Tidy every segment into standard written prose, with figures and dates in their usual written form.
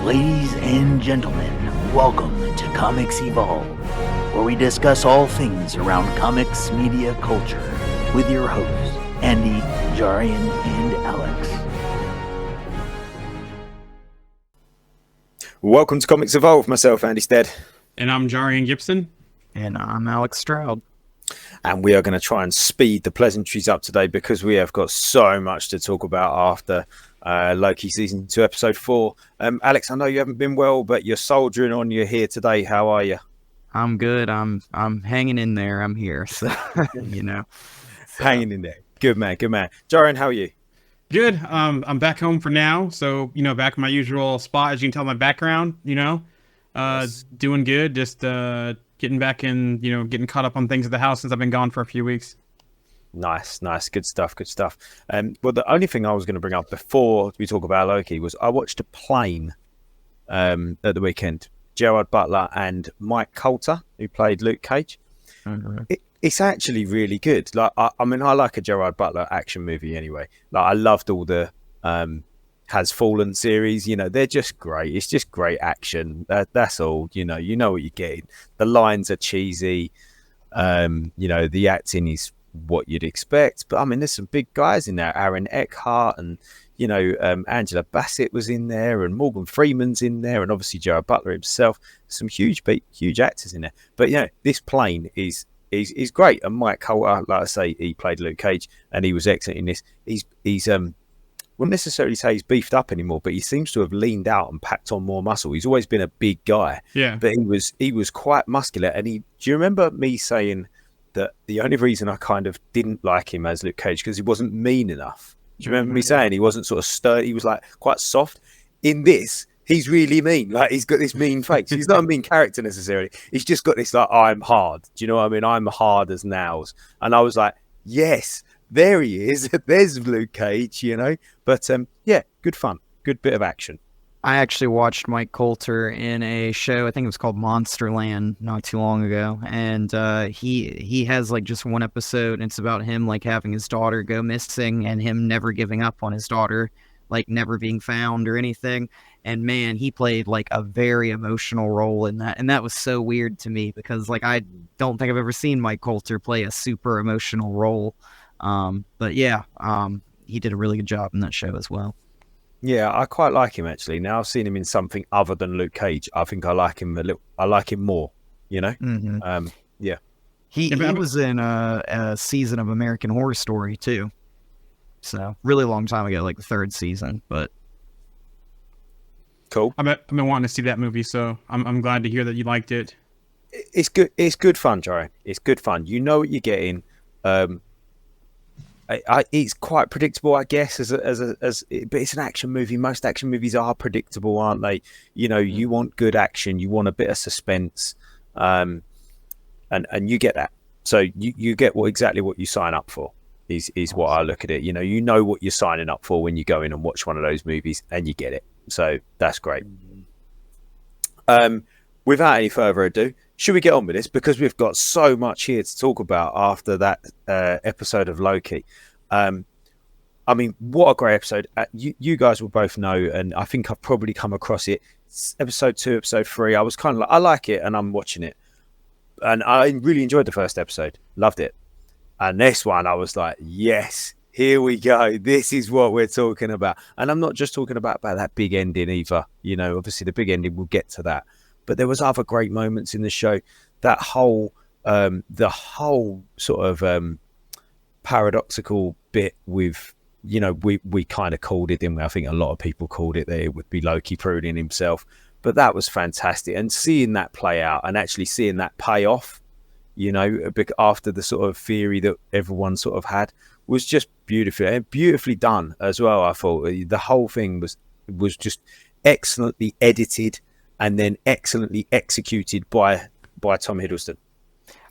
Ladies and gentlemen, welcome to Comics Evolve, where we discuss all things around comics media culture with your hosts, Andy, Jarian, and Alex. Welcome to Comics Evolve, myself, Andy Stead. And I'm Jarian Gibson. And I'm Alex Stroud. And we are going to try and speed the pleasantries up today because we have got so much to talk about after Loki Season 2, Episode 4. Alex, I know you haven't been well, but you're soldiering on. You're here today. How are you? I'm good. I'm hanging in there. I'm here. So, Hanging in there. Good man, good man. Jarian, how are you? Good. I'm back home for now. So, back in my usual spot, as you can tell my background, Yes. doing good. Just getting back in, getting caught up on things at the house since I've been gone for a few weeks. Nice. Good stuff. Well, the only thing I was going to bring up before we talk about Loki was I watched A Plane at the weekend. Gerard Butler and Mike Coulter, who played Luke Cage. Mm-hmm. It's actually really good. Like, I like a Gerard Butler action movie anyway. Like, I loved all the Has Fallen series. They're just great. It's just great action. That's all. You know what you're getting. The lines are cheesy. The acting is what you'd expect. But there's some big guys in there. Aaron Eckhart and Angela Bassett was in there, and Morgan Freeman's in there, and obviously Gerard Butler himself. Some huge actors in there. But this Plane is great. And Mike Coulter, like I say, he played Luke Cage, and he was excellent in this. He's wouldn't necessarily say he's beefed up anymore, but he seems to have leaned out and packed on more muscle. He's always been a big guy, but he was quite muscular. And do you remember me saying that the only reason I kind of didn't like him as Luke Cage because he wasn't mean enough? Do you remember me saying he wasn't sort of sturdy? He was like quite soft. In this, he's really mean. Like, he's got this mean face. He's not a mean character necessarily. He's just got this like, I'm hard. Do you know what I mean? I'm hard as nails. And I was like, yes. There he is. There's Luke Cage, But good fun. Good bit of action. I actually watched Mike Coulter in a show, I think it was called Monsterland, not too long ago. And he has like just one episode, and it's about him like having his daughter go missing and him never giving up on his daughter, like never being found or anything. And man, he played like a very emotional role in that. And that was so weird to me because like I don't think I've ever seen Mike Coulter play a super emotional role. He did a really good job in that show as well. Yeah, I quite like him actually. Now I've seen him in something other than Luke Cage. I think I like him I like him more. Mm-hmm. He but was in a season of American Horror Story too. So really long time ago, like the third season. But cool. I've been wanting to see that movie, so I'm glad to hear that you liked it. It's good. It's good fun, Joey. It's good fun. You know what you're getting. It's quite predictable, I guess, but it's an action movie. Most action movies are predictable, aren't they? You want good action, you want a bit of suspense, and you get that. So you get exactly what you sign up for. Is what I look at it. You know what you're signing up for when you go in and watch one of those movies, and you get it. So that's great. Without any further ado, should we get on with this? Because we've got so much here to talk about after that episode of Loki. What a great episode. You guys will both know, and I think I've probably come across it. It's episode 2, episode 3. I was kind of like, I like it, and I'm watching it. And I really enjoyed the first episode. Loved it. And this one, I was like, yes, here we go. This is what we're talking about. And I'm not just talking about that big ending either. Obviously the big ending, we'll get to that. But there was other great moments in the show. That whole, the whole sort of paradoxical bit with, we kind of called it, didn't we? I think a lot of people called it that it would be Loki pruning himself. But that was fantastic. And seeing that play out and actually seeing that pay off, after the sort of theory that everyone sort of had, was just beautiful and beautifully done as well. I thought the whole thing was just excellently edited and then excellently executed by Tom Hiddleston.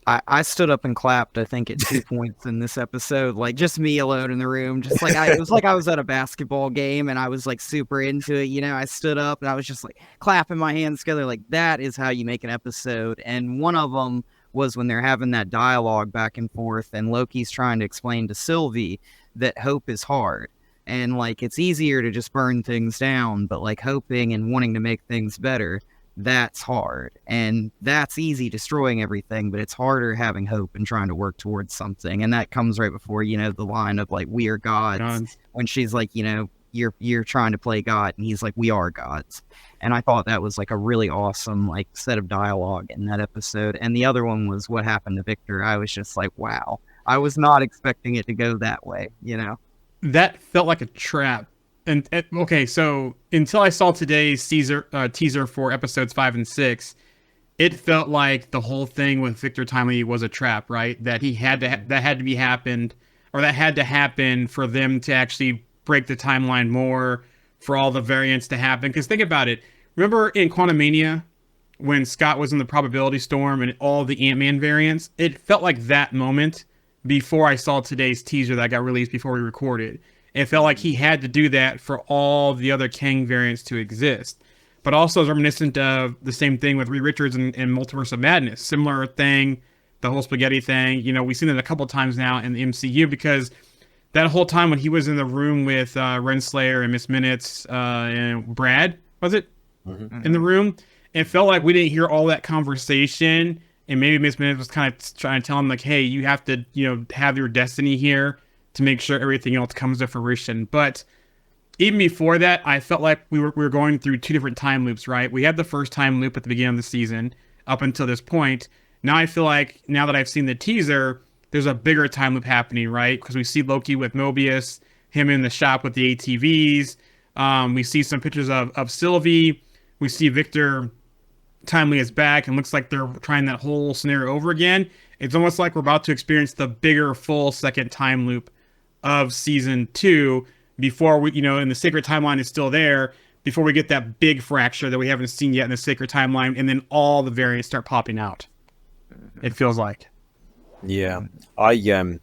I stood up and clapped, I think, at 2 points in this episode, like just me alone in the room. Just like it was like I was at a basketball game and I was like super into it. I stood up and I was just like clapping my hands together. Like, that is how you make an episode. And one of them was when they're having that dialogue back and forth and Loki's trying to explain to Sylvie that hope is hard. And like, it's easier to just burn things down, but like hoping and wanting to make things better, that's hard. And that's easy, destroying everything, but it's harder having hope and trying to work towards something. And that comes right before, the line of like, we are gods. When she's like, you're trying to play God, and he's like, we are gods. And I thought that was like a really awesome like set of dialogue in that episode. And the other one was what happened to Victor. I was just like, wow, I was not expecting it to go that way, That felt like a trap. And okay, so until I saw today's teaser for episodes 5 and 6, it felt like the whole thing with Victor Timely was a trap, right? That that had to happen for them to actually break the timeline more, for all the variants to happen. Because think about it. Remember in Quantumania, when Scott was in the probability storm and all the Ant-Man variants? It felt like that moment before I saw today's teaser that got released before we recorded. It felt like he had to do that for all the other Kang variants to exist. But also is reminiscent of the same thing with Reed Richards and Multiverse of Madness. Similar thing, the whole spaghetti thing. We've seen it a couple times now in the MCU, because that whole time when he was in the room with Renslayer and Miss Minutes and Brad, was it? In the room? It felt like we didn't hear all that conversation, and maybe Miss Minutes was kind of trying to tell him, like, hey, you have to, have your destiny here to make sure everything else comes to fruition. But even before that, I felt like we were going through two different time loops, right? We had the first time loop at the beginning of the season up until this point. Now I feel like, now that I've seen the teaser, there's a bigger time loop happening, right? Because we see Loki with Mobius, him in the shop with the ATVs. We see some pictures of Sylvie. We see Victor Timely is back, and looks like they're trying that whole scenario over again. It's almost like we're about to experience the bigger full second time loop of season 2 before we, and the sacred timeline is still there, before we get that big fracture that we haven't seen yet in the sacred timeline, and then all the variants start popping out. It feels like. Yeah, like you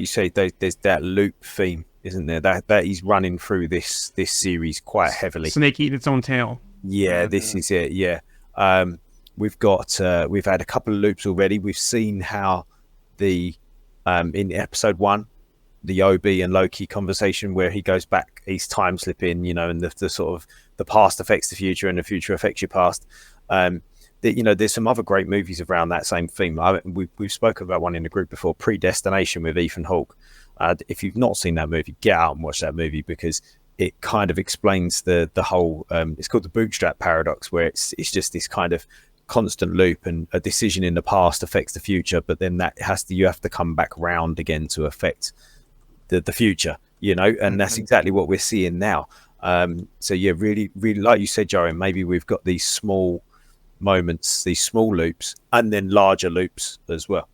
say, there's that loop theme, isn't there? That he's running through this series quite heavily. Snake eating its own tail. Yeah, this is it. Yeah, we've had a couple of loops already. We've seen how the in episode 1, the OB and Loki conversation, where he goes back, he's time slipping, and the sort of the past affects the future and the future affects your past. There's some other great movies around that same theme. We've spoken about one in the group before, Predestination with Ethan Hawke. If you've not seen that movie, get out and watch that movie, because it kind of explains the whole. It's called the bootstrap paradox, where it's just this kind of constant loop, and a decision in the past affects the future, but then you have to come back round again to affect the future, and that's exactly what we're seeing now. So yeah, really, really, like you said, Joey, maybe we've got these small moments, these small loops, and then larger loops as well.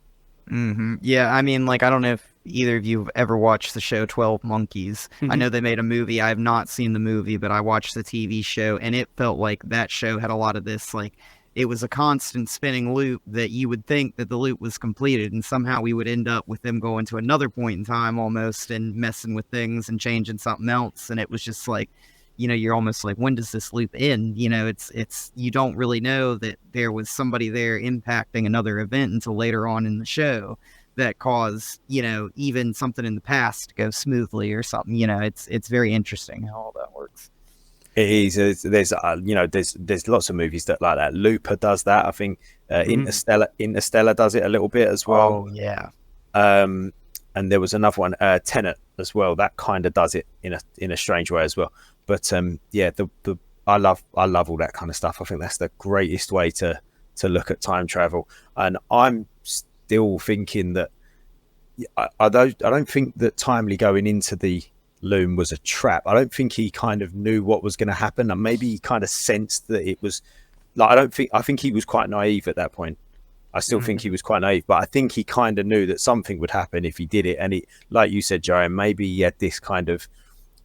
Yeah, I mean, like, I don't know if either of you have ever watched the show 12 Monkeys. I know they made a movie. I have not seen the movie, but I watched the TV show, and it felt like that show had a lot of this, like, it was a constant spinning loop that you would think that the loop was completed, and somehow we would end up with them going to another point in time almost and messing with things and changing something else. And it was just like, you're almost like, when does this loop end? It's you don't really know that there was somebody there impacting another event until later on in the show that caused, even something in the past to go smoothly or something. It's very interesting how all that works. It is. There's lots of movies that like that. Looper does that. I think Interstellar does it a little bit as well. Oh yeah. And there was another one, Tenet as well. That kind of does it in a strange way as well. But I love all that kind of stuff. I think that's the greatest way to look at time travel. And I'm still thinking that I don't think that Timely going into the loom was a trap. I don't think he kind of knew what was going to happen, and maybe he kind of sensed that it was like, I think he was quite naive at that point. I still think he was quite naive, but I think he kind of knew that something would happen if he did it. And like you said, Joanne, maybe he had this kind of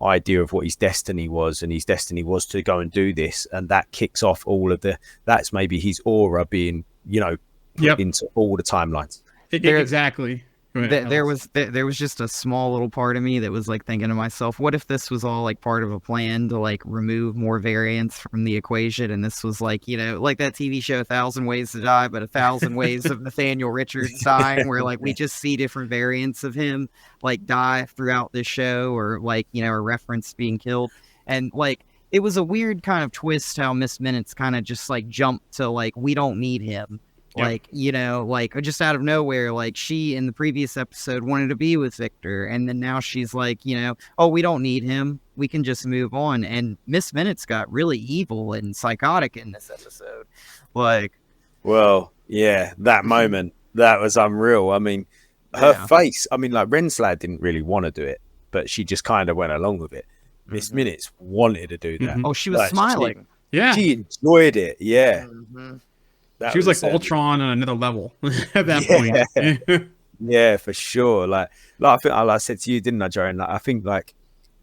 idea of what his destiny was, and his destiny was to go and do this, and that kicks off all of that's maybe his aura being put into all the timelines. Exactly. there was just a small little part of me that was like thinking to myself, what if this was all like part of a plan to like remove more variants from the equation, and this was like, you know, like that TV show 1,000 Ways to Die, but 1,000 Ways of Nathaniel Richards dying, where like we just see different variants of him like die throughout this show, or like, you know, a reference being killed. And like it was a weird kind of twist how Miss Minutes kind of just like jumped to like, we don't need him. Yep. Like, you know, like just out of nowhere, like she in the previous episode wanted to be with Victor, and then now she's like, you know, oh, we don't need him, we can just move on. And Miss Minutes got really evil and psychotic in this episode. Like, well, yeah, that moment, that was unreal. I mean, her face, I mean, like Renslayer didn't really want to do it, but she just kind of went along with it. Miss Minutes wanted to do that. Oh, she was smiling. She enjoyed it. Yeah. She was like Ultron on another level at that point. Yeah, for sure. Like I think, like I said to you, didn't I, Joe? Like, I think like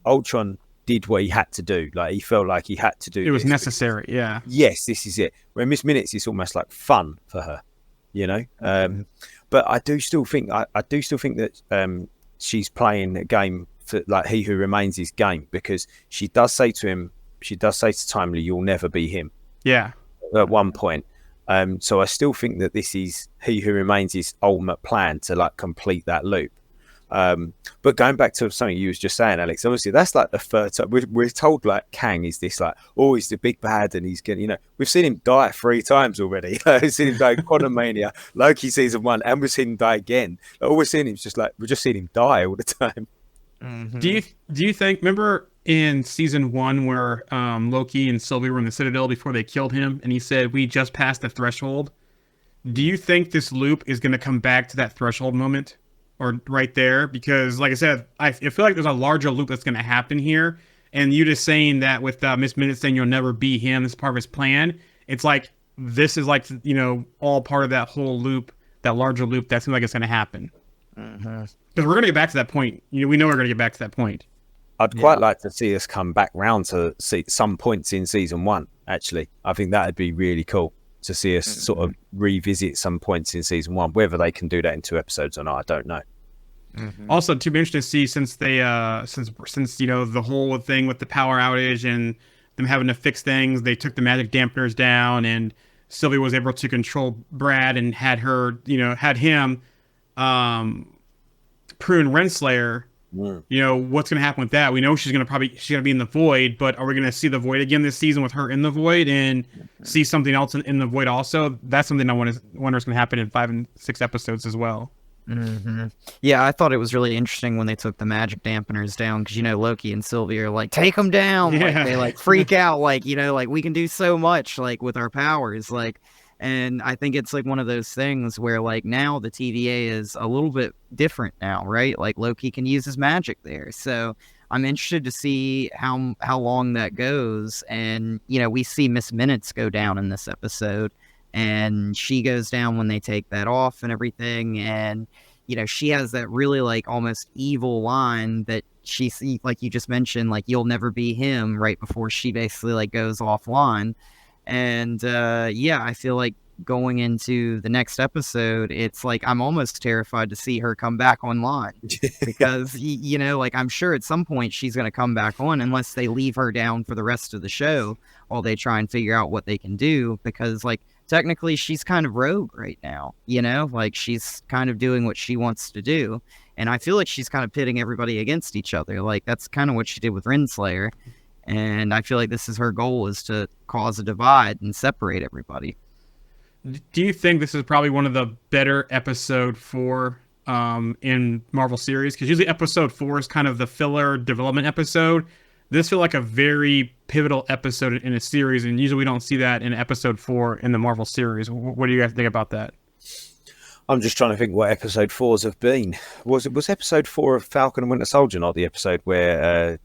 Ultron did what he had to do. Like he felt like he had to do. It was necessary. Yeah. Yes, this is it. Where Miss Minutes is almost like fun for her, you know. But I do still think that she's playing a game for like He Who Remains his game, because she does say to Timely, "You'll never be him." Yeah. At one point. So I still think that this is He Who Remains his ultimate plan to like complete that loop. But going back to something you was just saying, Alex, obviously that's like the third time we're told like Kang is this like, oh, he's the big bad and he's gonna, you know, we've seen him die 3 times already. We've seen him die in Quantum Mania, Loki season 1, and we've seen him die again. Like, all we're seeing him is just like, we're just seeing him die all the time. Do you think, remember in season 1 where Loki and Sylvie were in the Citadel before they killed him, and he said, we just passed the threshold? Do you think this loop is going to come back to that threshold moment, or right there? Because like I said, I feel like there's a larger loop that's going to happen here, and you just saying that with Miss Minutes saying you'll never be him, this is part of his plan. It's like, this is like, you know, all part of that whole loop, that larger loop that seems like it's going to happen. Because we're going to get back to that point. You know, we know we're going to get back to that point. I'd quite like to see us come back round to see some points in season 1. Actually, I think that'd be really cool to see us sort of revisit some points in season 1. Whether they can do that in 2 episodes or not, I don't know. Also, to be interesting to see, since they since you know the whole thing with the power outage and them having to fix things, they took the magic dampeners down, and Sylvie was able to control Brad and had him prune Renslayer. You know, what's going to happen with that? We know she's going to be in the void, but are we going to see the void again this season with her in the void, and see something else in the void also? That's something I wonder is going to happen in 5 and 6 episodes as well. Yeah, I thought it was really interesting when they took the magic dampeners down, because, you know, Loki and Sylvie are like, take them down. Yeah. Like, they like freak out, like, you know, like we can do so much like with our powers, like. And I think it's like one of those things where like now the TVA is a little bit different now, right? Like Loki can use his magic there. So I'm interested to see how long that goes. And, you know, we see Miss Minutes go down in this episode, and she goes down when they take that off and everything. And, you know, she has that really like almost evil line that she, like you just mentioned, like, you'll never be him, right before she basically like goes offline. And yeah, I feel like going into the next episode, it's like I'm almost terrified to see her come back online, because you know, like, I'm sure at some point she's going to come back on, unless they leave her down for the rest of the show while they try and figure out what they can do, because like technically she's kind of rogue right now, you know, like she's kind of doing what she wants to do, and I feel like she's kind of pitting everybody against each other. Like that's kind of what she did with Renslayer. And I feel like this is her goal, is to cause a divide and separate everybody. Do you think this is probably one of the better episode 4 in Marvel series? Because usually episode 4 is kind of the filler development episode. This feels like a very pivotal episode in a series, and usually we don't see that in episode 4 in the Marvel series. What do you guys think about that? I'm just trying to think what episode 4s have been. Was episode 4 of Falcon and Winter Soldier not the episode where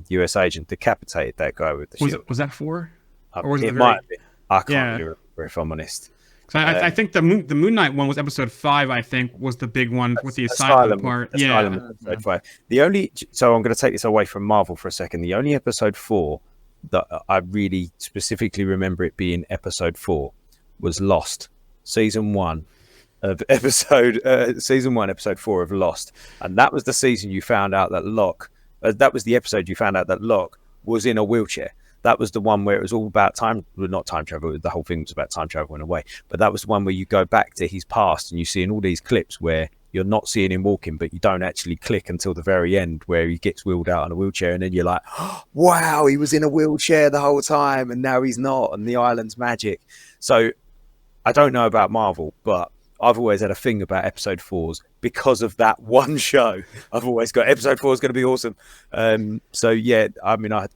US Agent decapitated that guy with the shield? Was that 4? Or was it might have been. I can't really remember, if I'm honest. I think the Moon Knight one was episode 5. I think was the big one with the Asylum part. Episode 5. So I'm going to take this away from Marvel for a second. The only episode 4 that I really specifically remember it being episode 4 was Lost, season 1. of season 1, episode 4 of Lost, and that was the season you found out that Locke. That was the episode you found out that Locke was in a wheelchair. That was the one where it was all about time, well, not time travel. The whole thing was about time travel in a way, but that was the one where you go back to his past and you see in all these clips where you're not seeing him walking, but you don't actually click until the very end where he gets wheeled out on a wheelchair, and then you're like, oh, wow, he was in a wheelchair the whole time, and now he's not, and the island's magic. So I don't know about Marvel, but I've always had a thing about episode 4s because of that one show. I've always got episode 4 is going to be awesome. So yeah, I mean, I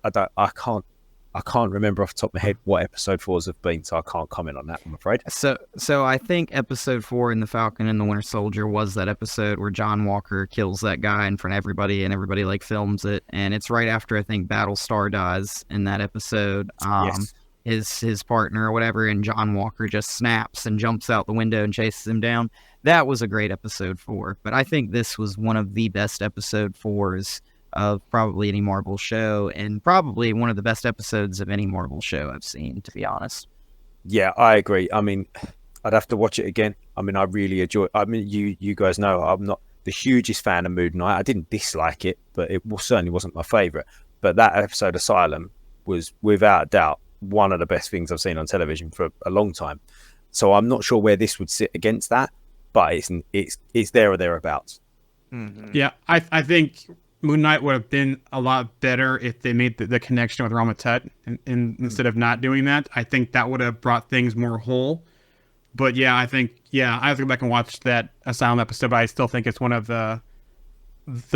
can't remember off the top of my head what episode 4s have been, so I can't comment on that, I'm afraid. So I think episode 4 in The Falcon and the Winter Soldier was that episode where John Walker kills that guy in front of everybody, and everybody like films it. And it's right after I think Battlestar dies in that episode. Yes. His partner or whatever, and John Walker just snaps and jumps out the window and chases him down. That was a great episode 4. But I think this was one of the best episode 4s of probably any Marvel show, and probably one of the best episodes of any Marvel show I've seen, to be honest. Yeah, I agree. I mean, I'd have to watch it again. I mean, I really enjoy it. I mean, you guys know I'm not the hugest fan of Moon Knight. I didn't dislike it, but it certainly wasn't my favourite. But that episode, Asylum, was without a doubt one of the best things I've seen on television for a long time. So I'm not sure where this would sit against that, but it's there or thereabouts. Mm-hmm. Yeah, I think Moon Knight would have been a lot better if they made the connection with Rama Tut and instead of not doing that. I think that would have brought things more whole. But yeah, I have to go back and watch that Asylum episode, but I still think it's one of the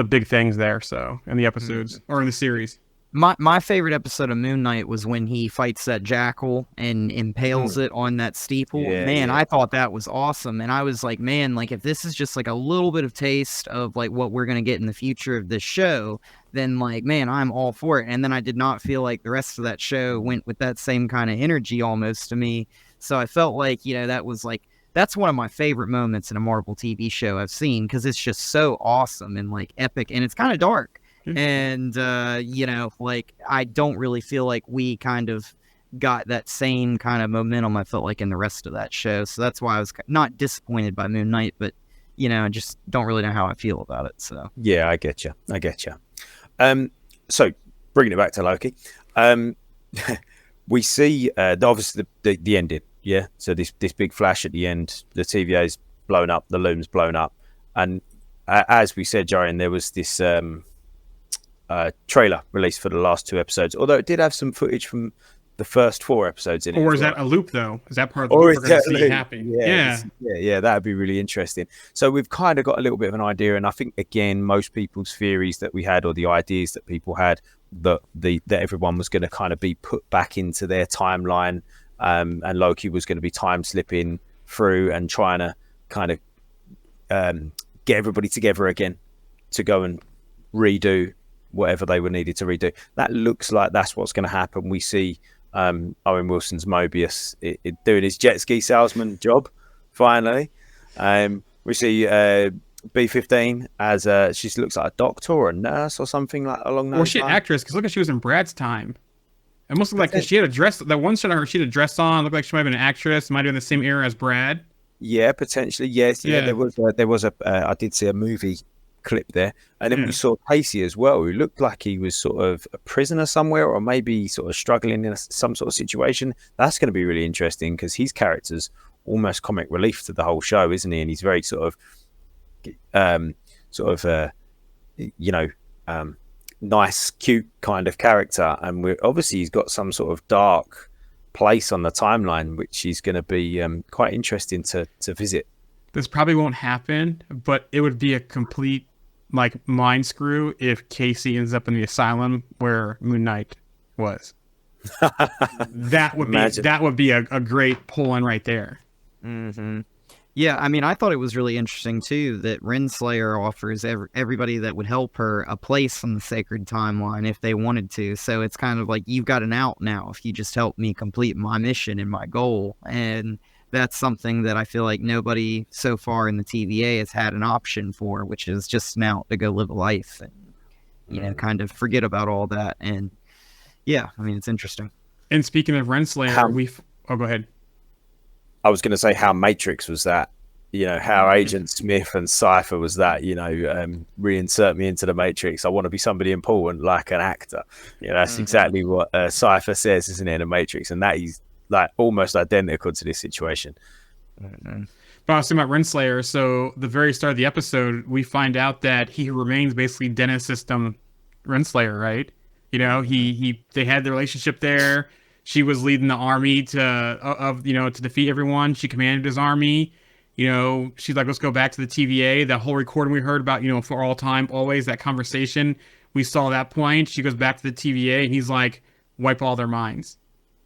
big things there. So in the episodes or in the series. My favorite episode of Moon Knight was when he fights that jackal and impales it on that steeple. Yeah, man, yeah. I thought that was awesome. And I was like, man, like if this is just like a little bit of taste of like what we're going to get in the future of this show, then like, man, I'm all for it. And then I did not feel like the rest of that show went with that same kind of energy almost to me. So I felt like, that was like, that's one of my favorite moments in a Marvel TV show I've seen, because it's just so awesome and like epic, and it's kind of dark. And, like, I don't really feel like we kind of got that same kind of momentum I felt like in the rest of that show. So that's why I was not disappointed by Moon Knight, but, I just don't really know how I feel about it. So Yeah, I get you. So bringing it back to Loki, we see obviously the ending. Yeah. So this big flash at the end, the TVA's blown up, the loom's blown up. And as we said, Jarian, there was this... trailer released for the last 2 episodes, although it did have some footage from the first 4 episodes in it. Or is that a loop, though? Is that part of the loop we're going to see happen? Yeah, that would be really interesting. So we've kind of got a little bit of an idea, and I think, again, most people's theories that we had, or the ideas that people had, that everyone was going to kind of be put back into their timeline, and Loki was going to be time slipping through and trying to kind of get everybody together again to go and redo whatever they were needed to redo. That looks like that's what's going to happen. We see Owen Wilson's Mobius doing his jet ski salesman job, finally. We see B-15 as she looks like a doctor or a nurse or something like along those lines. Or she an actress, because look at she was in Brad's time. It must look like, because she had a dress, that one shot of her, she had a dress on, looked like she might have been an actress, might have been the same era as Brad. Yeah, potentially, yes. Yeah, there was I did see a movie clip there, and then we saw Casey as well, who looked like he was sort of a prisoner somewhere, or maybe sort of struggling in some sort of situation. That's going to be really interesting, because his character's almost comic relief to the whole show, isn't he? And he's very nice, cute kind of character, and obviously he's got some sort of dark place on the timeline, which is going to be quite interesting to visit. This probably won't happen, but it would be a complete mind screw if Casey ends up in the asylum where Moon Knight was. That would be a great pull-in right there. Mm-hmm. Yeah, I mean, I thought it was really interesting too that Renslayer offers everybody that would help her a place on the sacred timeline if they wanted to. So it's kind of like, you've got an out now if you just help me complete my mission and my goal. And that's something that I feel like nobody so far in the TVA has had an option for, which is just now to go live a life and, kind of forget about all that. And yeah, I mean, it's interesting. And speaking of Renslayer, go ahead. I was going to say, how Matrix was that? how Agent Smith and Cypher was that, reinsert me into the Matrix. I want to be somebody important, like an actor. That's exactly what Cypher says, isn't it, in the Matrix? And that is like almost identical to this situation. But I was talking about Renslayer. So the very start of the episode, we find out that he remains basically Dennis' system Renslayer, right? They had the relationship there. She was leading the army to defeat everyone. She commanded his army. She's like, let's go back to the TVA. That whole recording we heard about, for all time, always, that conversation. We saw that point. She goes back to the TVA, and he's like, wipe all their minds.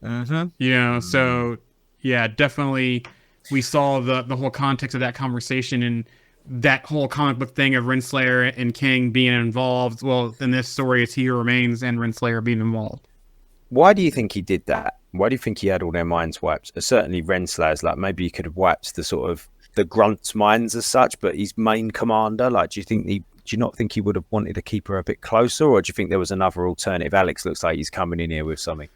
So yeah, definitely. We saw the whole context of that conversation and that whole comic book thing of Renslayer and King being involved. Well, in this story, it's He Who Remains and Renslayer being involved. Why do you think he did that? Why do you think he had all their minds wiped? Certainly Renslayer's, like, maybe he could have wiped the sort of the grunts' minds as such, but his main commander, like, do you not think he would have wanted to keep her a bit closer, or do you think there was another alternative? Alex looks like he's coming in here with something.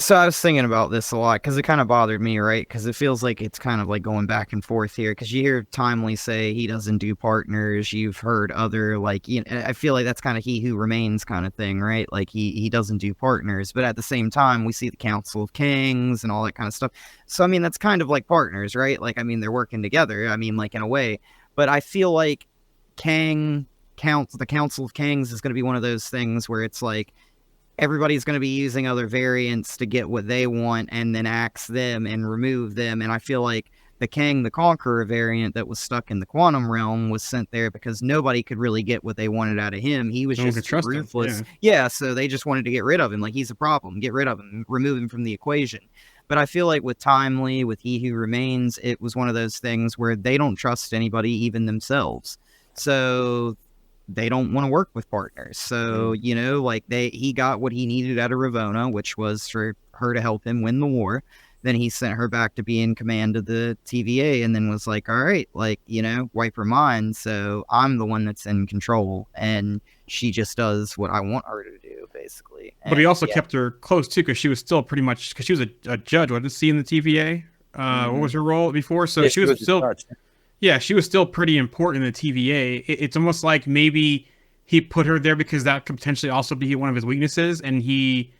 So I was thinking about this a lot because it kind of bothered me, right? Because it feels like it's kind of like going back and forth here. Because you hear Timely say he doesn't do partners. You've heard other, like, I feel like that's kind of He Who Remains kind of thing, right? Like he doesn't do partners. But at the same time, we see the Council of Kings and all that kind of stuff. So, I mean, that's kind of like partners, right? Like, I mean, they're working together. I mean, like, in a way. But I feel like the Council of Kings is going to be one of those things where it's like, everybody's going to be using other variants to get what they want and then axe them and remove them. And I feel like the Kang the Conqueror variant that was stuck in the quantum realm was sent there because nobody could really get what they wanted out of him. He was just ruthless. Yeah, so they just wanted to get rid of him. Like, he's a problem. Get rid of him. Remove him from the equation. But I feel like with Timely, with He Who Remains, it was one of those things where they don't trust anybody, even themselves. So they don't want to work with partners. So, he got what he needed out of Ravonna, which was for her to help him win the war. Then he sent her back to be in command of the TVA and then was like, all right, like, wipe her mind. So I'm the one that's in control. And she just does what I want her to do, basically. But he also kept her close, too, because she was still pretty much, because she was a judge, wasn't she, in the TVA? What was her role before? So she was still... Yeah, she was still pretty important in the TVA. It's almost like maybe he put her there because that could potentially also be one of his weaknesses, and he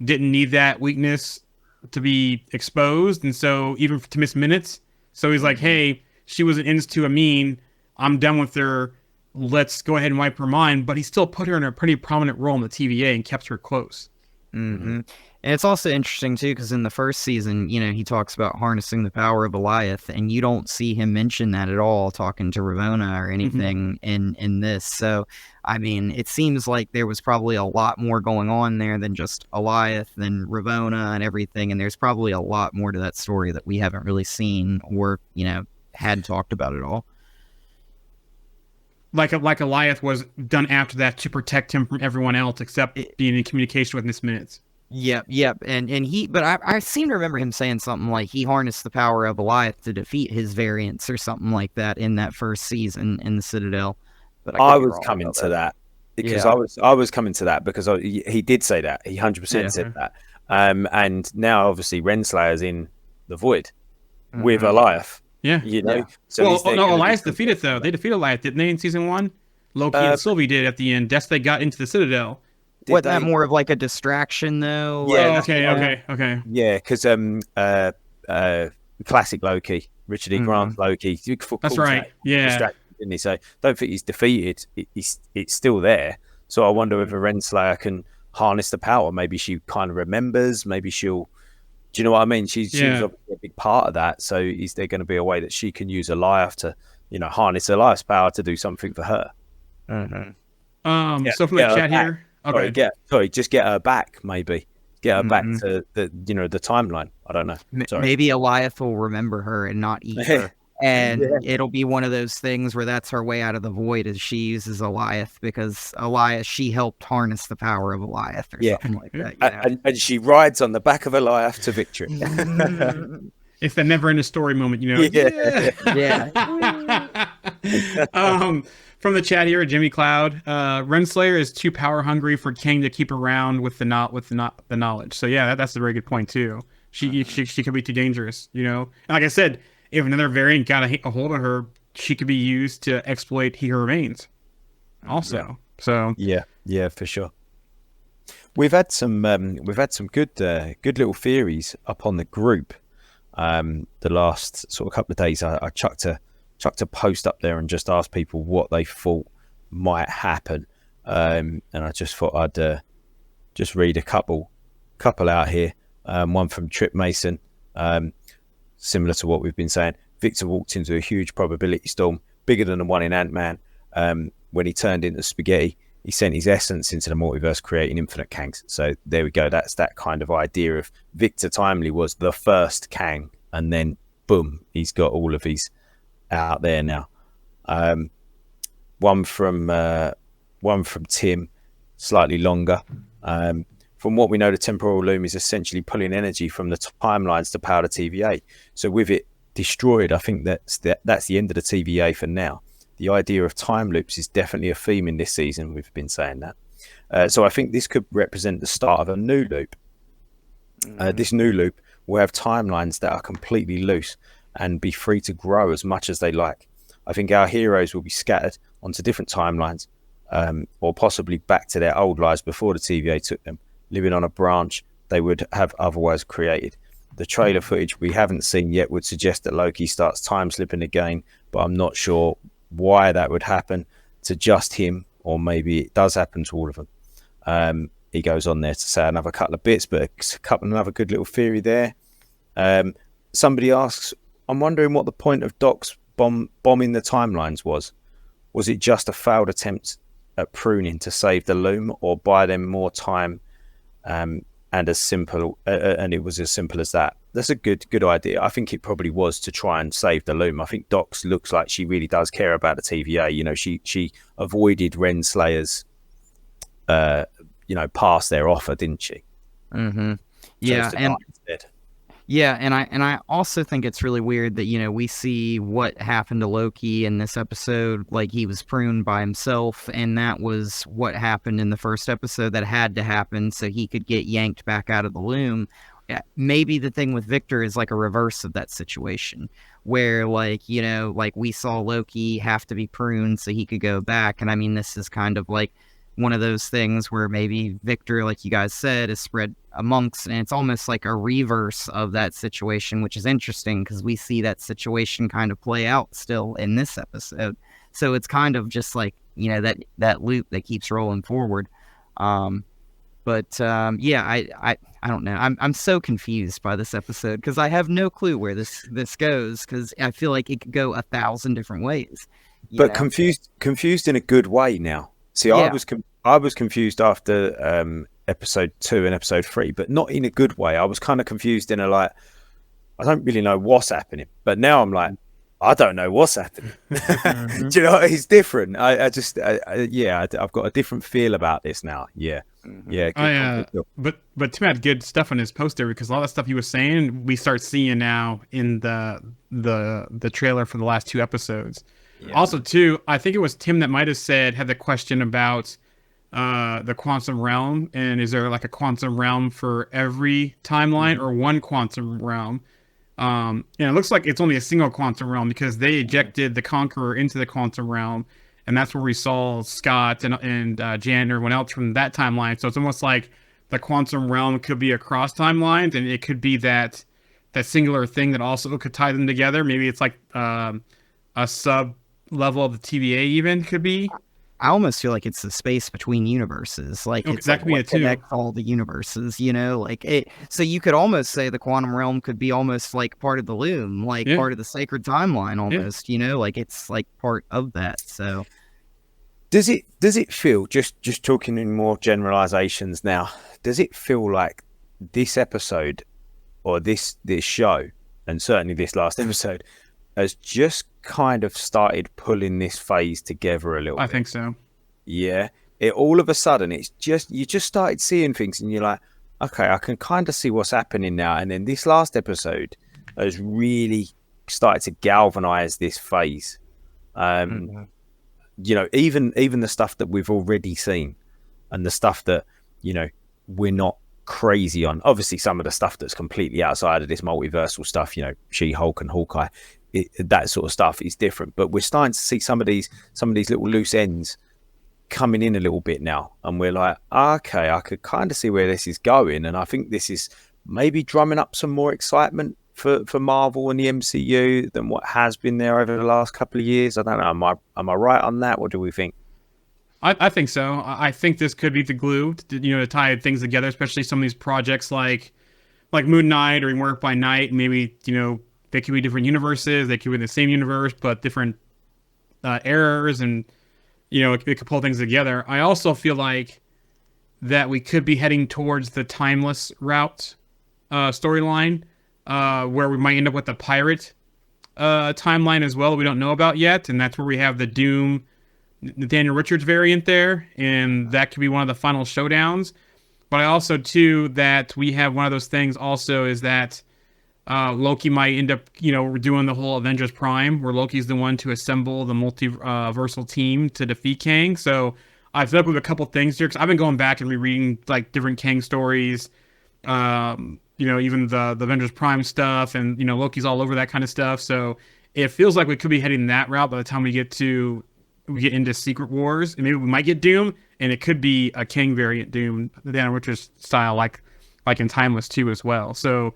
didn't need that weakness to be exposed, and so even to miss minutes. So he's like, hey, she was an ends to a mean. I'm done with her. Let's go ahead and wipe her mind. But he still put her in a pretty prominent role in the TVA and kept her close. And it's also interesting, too, because in the first season, he talks about harnessing the power of Goliath, and you don't see him mention that at all, talking to Ravonna or anything in this. So, I mean, it seems like there was probably a lot more going on there than just Goliath and Ravonna and everything, and there's probably a lot more to that story that we haven't really seen or, had talked about at all. Like Goliath was done after that to protect him from everyone else except being in communication with Miss Minutes. Yep. But I seem to remember him saying something like he harnessed the power of Goliath to defeat his variants or something like that in that first season in the Citadel. But I was coming to that because I was coming to that because he did say that. He 100% said that. And now obviously Renslayer's in the Void with Goliath. Yeah. So Elias defeated though. They defeated Elias, didn't they, in season 1? Loki and Sylvie did at the end. That's they got into the Citadel. That more of like a distraction though? Yeah. Okay. Yeah, because classic Loki, Richard E. Grant Loki. That's right. Yeah. Didn't he? So don't think he's defeated. It's still there. So I wonder if a Renslayer can harness the power. Maybe she kind of remembers. Maybe she'll. Do you know what I mean? She's obviously a big part of that. So is there going to be a way that she can use Goliath to, harness Goliath's power to do something for her? So from the chat here. Okay. Just get her back, maybe. Get her back to the timeline. I don't know. Maybe Goliath will remember her and not eat her. And it'll be one of those things where that's her way out of the void is she uses Goliath because she helped harness the power of Goliath or something like that. And she rides on the back of Goliath to victory. It's the never ending story moment, From the chat here, Jimmy Cloud, Renslayer is too power hungry for Kang to keep around with the knowledge. So yeah, that's a very good point too. She could be too dangerous, And like I said, if another variant got a hold of her, she could be used to exploit He Who Remains. Also, so yeah, for sure. We've had some good little theories up on the group. The last sort of couple of days, I chucked a post up there and just asked people what they thought might happen. And I just thought I'd just read a couple out here. One from Trip Mason, similar to what we've been saying. Victor walked into a huge probability storm, bigger than the one in Ant-Man. When he turned into spaghetti, he sent his essence into the multiverse, creating infinite Kangs. So there we go. That's that kind of idea of Victor Timely was the first Kang, and then boom, he's got all of his out there now. One from Tim, slightly longer. From what we know, the temporal loom is essentially pulling energy from the timelines to power the TVA. So with it destroyed, I think that's the end of the TVA for now. The idea of time loops is definitely a theme in this season. We've been saying that. So I think this could represent the start of a new loop. This new loop will have timelines that are completely loose and be free to grow as much as they like. I think our heroes will be scattered onto different timelines, or possibly back to their old lives before the TVA took them, living on a branch they would have otherwise created. The trailer footage we haven't seen yet would suggest that Loki starts time slipping again, but I'm not sure why that would happen to just him, or maybe it does happen to all of them. He goes on there to say another couple of bits, but another good little theory there. Somebody asks, I'm wondering what the point of Doc's bombing the timelines was. Was it just a failed attempt at pruning to save the loom, or buy them more time? And it was as simple as that. That's a good idea. I think it probably was to try and save the loom. I think Docs looks like she really does care about the TVA. You know, she avoided Renslayer's pass their offer, didn't she? Mm-hmm. Yeah, and I also think it's really weird that, we see what happened to Loki in this episode. Like, he was pruned by himself, and that was what happened in the first episode that had to happen so he could get yanked back out of the loom. Maybe the thing with Victor is like a reverse of that situation, where we saw Loki have to be pruned so he could go back. And I mean, this is kind of like one of those things where maybe Victor, like you guys said, is spread amongst, and it's almost like a reverse of that situation, which is interesting because we see that situation kind of play out still in this episode. So it's kind of just like, that loop that keeps rolling forward. I don't know. I'm so confused by this episode because I have no clue where this goes, because I feel like it could go 1,000 different ways. But confused in a good way now. See, yeah. I was confused after episode 2 and episode 3, but not in a good way. I was kind of confused in a I don't really know what's happening. But now I'm like, I don't know what's happening. Mm-hmm. Do you know? It's different. I've got a different feel about this now. Yeah. Yeah. But Tim had good stuff on his post there, because a lot of stuff he was saying we start seeing now in the trailer for the last 2 episodes. Yeah. Also, too, I think it was Tim that might have had the question about the quantum realm, and is there like a quantum realm for every timeline, or one quantum realm? And it looks like it's only a single quantum realm, because they ejected the Conqueror into the quantum realm, and that's where we saw Scott and Jan and everyone else from that timeline. So it's almost like the quantum realm could be across timelines, and it could be that singular thing that also could tie them together. Maybe it's like a sub level of the TVA even could be. I almost feel like it's the space between universes. Like, it's that could be what connects all the universes, so you could almost say the quantum realm could be almost like part of the loom, like part of the sacred timeline almost, like it's like part of that. So does it feel, just talking in more generalizations now, does it feel like this episode or this show, and certainly this last episode, has just kind of started pulling this phase together a little bit? I think so. Yeah. All of a sudden, you just started seeing things, and you're like, okay, I can kind of see what's happening now. And then this last episode has really started to galvanize this phase. Even the stuff that we've already seen, and the stuff that, we're not crazy on. Obviously, some of the stuff that's completely outside of this multiversal stuff, She-Hulk and Hawkeye, that sort of stuff is different. But we're starting to see some of these little loose ends coming in a little bit now, and we're like, okay, I could kind of see where this is going, and I think this is maybe drumming up some more excitement for Marvel and the MCU than what has been there over the last couple of years. I don't know. Am I right on that? What do we think? I think so. I think this could be the glue to tie things together, especially some of these projects like Moon Knight or Work by Night. Maybe, they could be different universes. They could be in the same universe, but different eras, and, it could pull things together. I also feel like that we could be heading towards the timeless route storyline, where we might end up with the pirate timeline as well that we don't know about yet. And that's where we have the Doom Nathaniel Richards variant there, and that could be one of the final showdowns. But I also, too, that we have one of those things also is that Loki might end up, doing the whole Avengers Prime, where Loki's the one to assemble the multiversal team to defeat Kang. So I've set up with a couple things here, because I've been going back and rereading like different Kang stories, even the Avengers Prime stuff, and Loki's all over that kind of stuff. So it feels like we could be heading that route by the time we get into Secret Wars, and maybe we might get Doom, and it could be a Kang variant Doom, the Daniel Richards style, like in Timeless 2 as well. So,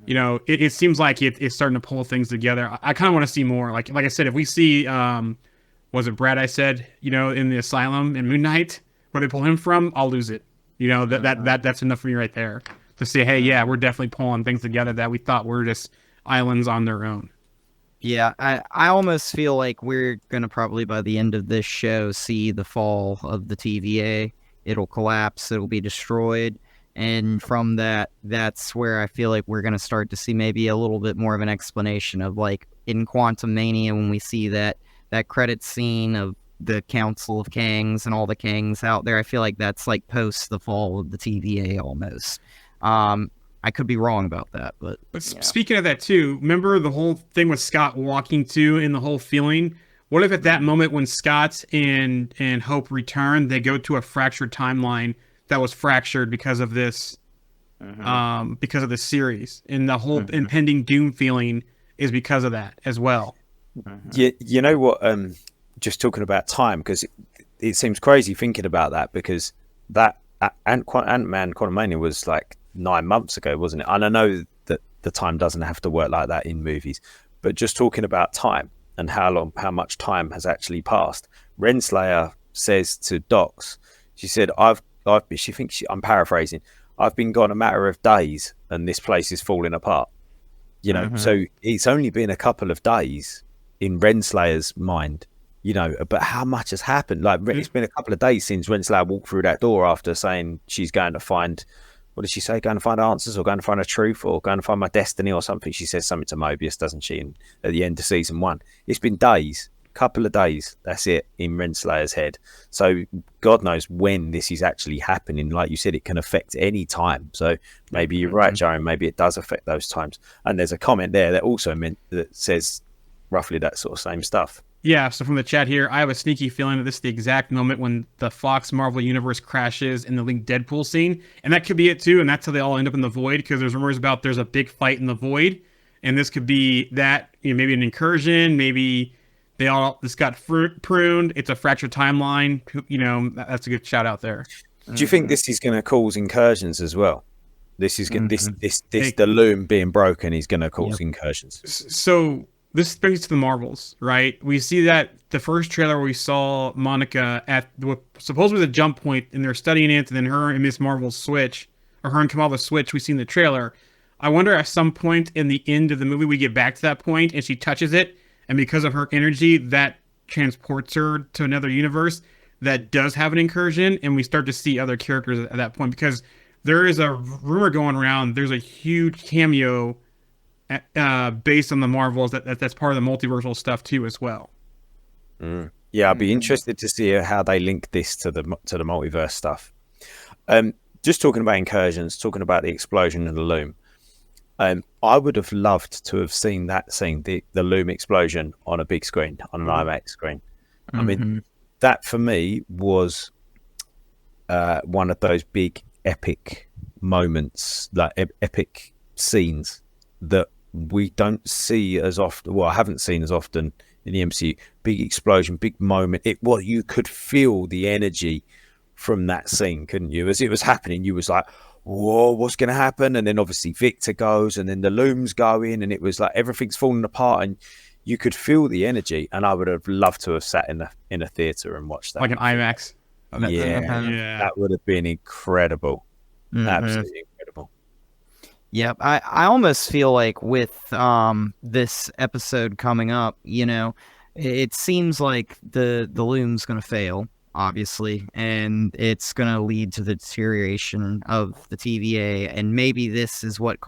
it seems like it's starting to pull things together. I kind of want to see more. Like I said, if we see, was it Brad I said, in the Asylum in Moon Knight, where they pull him from, I'll lose it. That's enough for me right there to say, hey, yeah, we're definitely pulling things together that we thought were just islands on their own. Yeah, I almost feel like we're going to probably by the end of this show see the fall of the TVA. It'll collapse, it'll be destroyed, and from that's where I feel like we're going to start to see maybe a little bit more of an explanation of, like, in Quantum Mania, when we see that credit scene of the Council of Kangs and all the Kangs out there. I feel like that's like post the fall of the TVA almost. I could be wrong about that, but speaking of that too, remember the whole thing with Scott walking to and the whole feeling? What if at that moment when Scott and Hope return, they go to a fractured timeline that was fractured because of this, because of this series, and the whole impending doom feeling is because of that as well. You know what? Just talking about time, because it seems crazy thinking about that, because that Ant-Man Quantumania was like 9 months ago, wasn't it? And I know that the time doesn't have to work like that in movies, but just talking about time and how much time has actually passed. Renslayer says to Docs, she said, I'm paraphrasing, I've been gone a matter of days and this place is falling apart. So it's only been a couple of days in Renslayer's mind, but how much has happened? Like, it's been a couple of days since Renslayer walked through that door after saying she's going to find, what did she say? Going to find answers, or going to find a truth, or going to find my destiny, or something. She says something to Mobius, doesn't she? At the end of season 1, it's been days, couple of days. That's it in Renslayer's head. So God knows when this is actually happening. Like you said, it can affect any time. So maybe you're right, Jaren. Maybe it does affect those times. And there's a comment there that also that says roughly that sort of same stuff. Yeah, so from the chat here, I have a sneaky feeling that this is the exact moment when the Fox Marvel universe crashes in the Link Deadpool scene. And that could be it too, and that's how they all end up in the Void, because there's rumors about there's a big fight in the Void, and this could be that, maybe an incursion, maybe this got pruned, it's a fractured timeline, that's a good shout out there. Do you think this is going to cause incursions as well? This is the loom being broken is going to cause incursions. So this brings us to the Marvels, right? We see that the first trailer where we saw Monica at what supposedly was a jump point, and they're studying it, and then her and Miss Marvel switch, or her and Kamala switch. We see in the trailer. I wonder at some point in the end of the movie we get back to that point, and she touches it, and because of her energy, that transports her to another universe that does have an incursion, and we start to see other characters at that point, because there is a rumor going around. There's a huge cameo based on the Marvels that's part of the multiversal stuff too as well. Yeah, I'd be interested to see how they link this to the multiverse stuff. Just talking about incursions, talking about the explosion in the loom. I would have loved to have seen that scene, the loom explosion on a big screen, on an IMAX screen. I mean, that for me was one of those big epic moments, like epic scenes that we don't see as often. Well, I haven't seen as often in the MCU. Big explosion, big moment. You could feel the energy from that scene, couldn't you? As it was happening, you was like, whoa, what's going to happen? And then obviously Victor goes, and then the looms go in, and it was like everything's falling apart, and you could feel the energy. And I would have loved to have sat in a theater and watched that, like an IMAX. Yeah, that would have been incredible. Absolutely incredible. Yep, I almost feel like with this episode coming up, it seems like the loom's going to fail, obviously, and it's going to lead to the deterioration of the TVA, and maybe this is what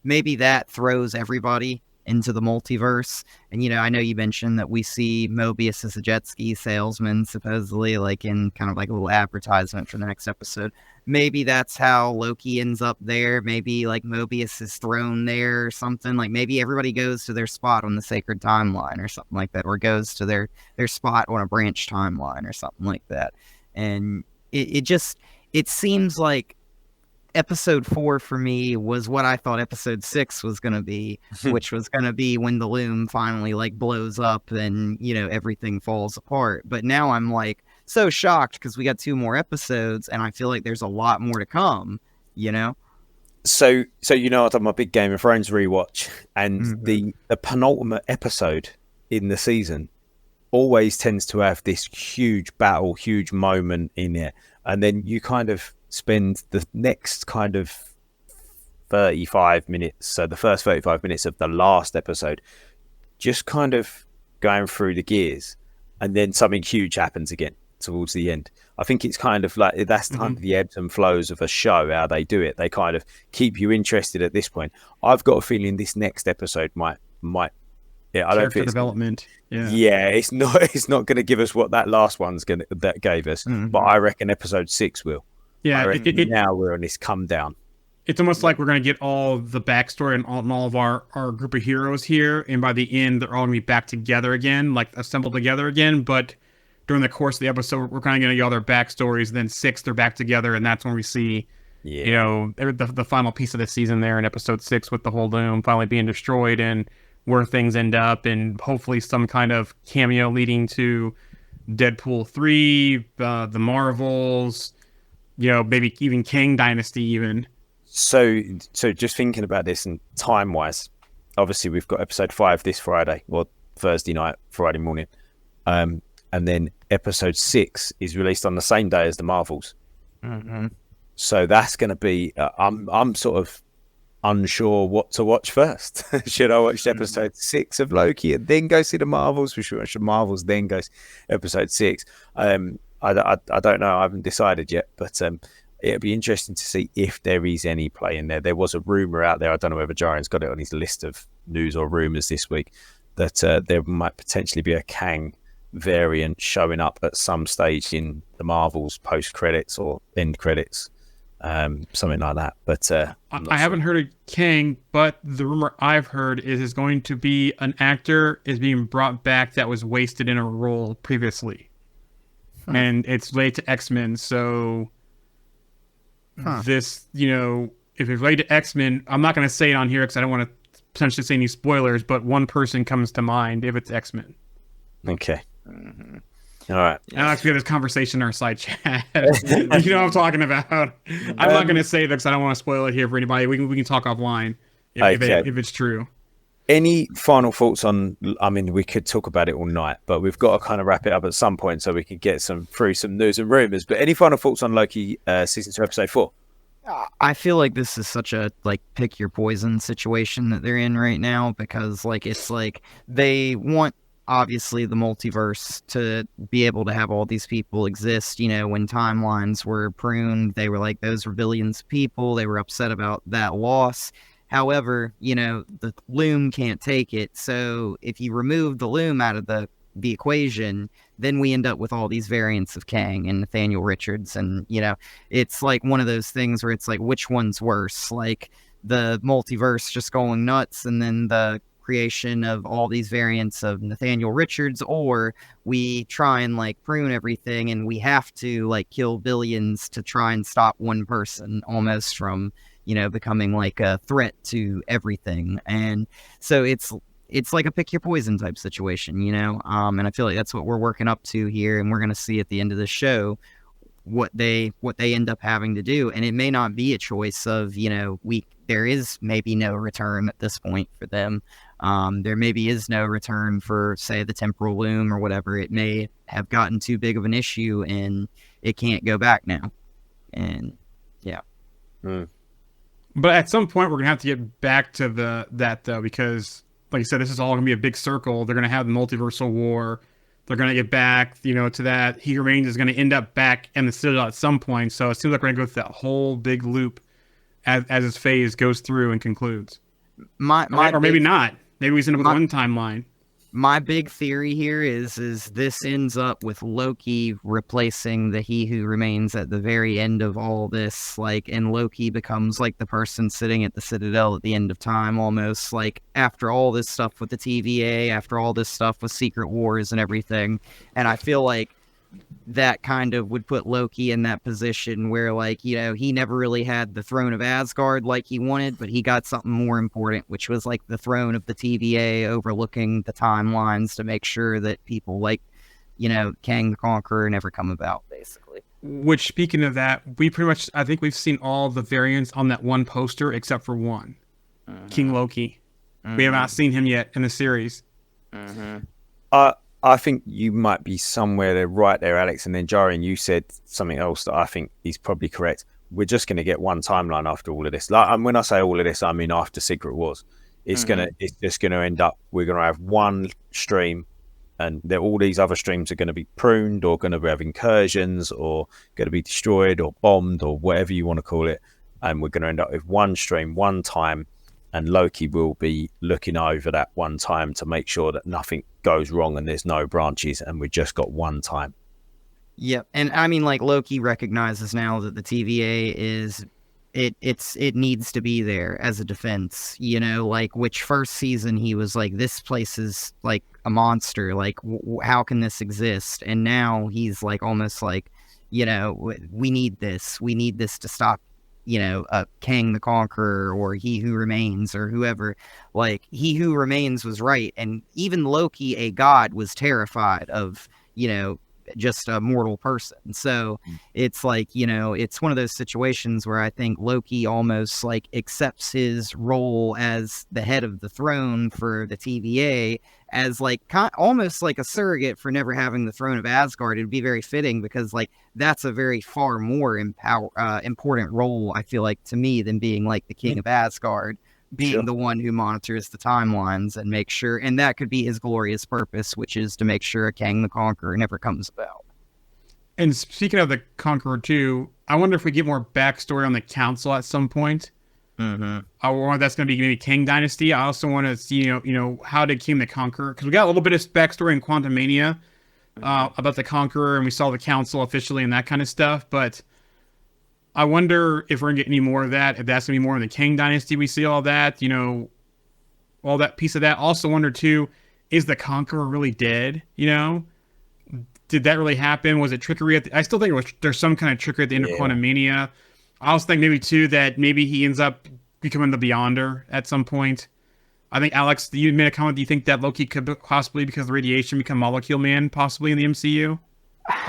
maybe that throws everybody into the multiverse. And I know you mentioned that we see Mobius as a jet ski salesman, supposedly, like in kind of like a little advertisement for the next episode. Maybe that's how Loki ends up there. Maybe like Mobius is thrown there or something. Like maybe everybody goes to their spot on the sacred timeline or something like that, or goes to their spot on a branch timeline or something like that. And it seems like episode 4 for me was what I thought episode 6 was going to be, which was going to be when the loom finally like blows up and, everything falls apart. But now I'm like so shocked because we got 2 more episodes and I feel like there's a lot more to come, So I'm a big Game of Thrones rewatch, and the penultimate episode in the season always tends to have this huge battle, huge moment in it. And then you kind of spend the next kind of 35 minutes, so the first 35 minutes of the last episode, just kind of going through the gears, and then something huge happens again towards the end. I think it's kind of like that's kind of the ebbs and flows of a show, how they do it. They kind of keep you interested at this point. I've got a feeling this next episode might I don't think development. It's not going to give us what that last one's that gave us, but I reckon episode 6 will. Yeah, now we're on this come down. It's almost like we're going to get all the backstory and all of our group of heroes here, and by the end, they're all going to be back together again, like assembled together again. But during the course of the episode, we're kind of going to get all their backstories, and then 6, they're back together, and that's when we see, the final piece of the season there in episode 6 with the whole loom finally being destroyed and where things end up, and hopefully some kind of cameo leading to Deadpool 3, the Marvels, maybe even Kang Dynasty even. So just thinking about this and time-wise, obviously we've got episode 5 this Friday, or Thursday night, Friday morning. And then episode 6 is released on the same day as the Marvels. So that's going to be, I'm sort of unsure what to watch first. Should I watch episode 6 of Loki and then go see the Marvels? Should we watch the Marvels then go episode 6? I don't know. I haven't decided yet, but it'll be interesting to see if there is any play in there. There was a rumor out there. I don't know whether Jarian's got it on his list of news or rumors this week that there might potentially be a Kang variant showing up at some stage in the Marvels post credits or end credits. Something like that, but I haven't heard of Kang, but the rumor I've heard is going to be an actor is being brought back that was wasted in a role previously, and it's related to X-Men. So this, if it's related to X-Men, I'm not going to say it on here because I don't want to potentially say any spoilers. But one person comes to mind if it's X-Men. Okay. All right. Now let's get this conversation in our side chat. You know what I'm talking about. I'm not going to say that because I don't want to spoil it here for anybody. We can talk offline if it's true. Any final thoughts on? I mean, we could talk about it all night, but we've got to kind of wrap it up at some point so we can get through some news and rumors. But any final thoughts on Loki season 2, episode 4? I feel like this is such a pick your poison situation that they're in right now, because it's like they want, obviously, the multiverse to be able to have all these people exist. When timelines were pruned, they were like, those were billions of people. They were upset about that loss. However, the loom can't take it. So if you remove the loom out of the equation, then we end up with all these variants of Kang and Nathaniel Richards. And, it's like one of those things where it's like, which one's worse? Like the multiverse just going nuts, and then the creation of all these variants of Nathaniel Richards, or we try and prune everything and we have to kill billions to try and stop one person almost from becoming like a threat to everything. And so it's like a pick your poison type situation, and I feel like that's what we're working up to here, and we're going to see at the end of the show what they end up having to do. And it may not be a choice of, there is maybe no return at this point for them. There maybe is no return for, say, the temporal loom or whatever. It may have gotten too big of an issue and it can't go back now. And yeah. But at some point we're gonna have to get back to that though, because like you said, this is all gonna be a big circle. They're gonna have the multiversal war. They're gonna get back, to that. He Remains is gonna end up back in the Citadel at some point. So it seems like we're gonna go through that whole big loop as his phase goes through and concludes. Or maybe not. Maybe we end up with one timeline. My big theory here is this ends up with Loki replacing the He Who Remains at the very end of all this, and Loki becomes like the person sitting at the Citadel at the end of time, almost like after all this stuff with the TVA, after all this stuff with Secret Wars and everything. And I feel like that kind of would put Loki in that position where, he never really had the throne of Asgard like he wanted, but he got something more important, which was like the throne of the TVA overlooking the timelines to make sure that people like, Kang the Conqueror never come about, basically. Which, speaking of that, I think we've seen all the variants on that one poster except for one. King Loki. We have not seen him yet in the series. I think you might be somewhere there, right there, Alex. And then Jarian, you said something else that I think is probably correct. We're just going to get one timeline after all of this. When I say all of this, I mean after Secret Wars. It's just going to end up. We're going to have one stream, and all these other streams are going to be pruned, or going to have incursions, or going to be destroyed, or bombed, or whatever you want to call it. And we're going to end up with one stream, one time. And Loki will be looking over that one time to make sure that nothing goes wrong and there's no branches, and we just got one time. Yep. And I mean, Loki recognizes now that the TVA it needs to be there as a defense, which first season he was like, this place is like a monster. How can this exist? And now he's like, almost like, we need this. We need this to stop Kang the Conqueror or He Who Remains or whoever. He Who Remains was right, and even Loki, a god, was terrified of just a mortal person. So it's it's one of those situations where I think Loki almost accepts his role as the head of the throne for the TVA as almost like a surrogate for never having the throne of Asgard. It'd be very fitting because that's a very far more important role, I feel like, to me, than being the king of Asgard, being the one who monitors the timelines and makes sure, and that could be his glorious purpose, which is to make sure Kang the Conqueror never comes about. And speaking of the Conqueror too, I wonder if we get more backstory on the Council at some point. I wonder that's going to be maybe Kang Dynasty. I also want to see, how did King the Conqueror, because we got a little bit of backstory in Quantumania about the Conqueror, and we saw the Council officially and that kind of stuff. But I wonder if we're going to get any more of that, if that's going to be more in the Kang Dynasty. We see all that, all that piece of that. Also wonder too, is the Conqueror really dead? Did that really happen? Was it trickery? I still think there's some kind of trickery at the end of Quantumania. I also think maybe too that maybe he ends up becoming the Beyonder at some point. I think, Alex, you made a comment. Do you think that Loki could possibly, because of the radiation, become Molecule Man possibly in the MCU?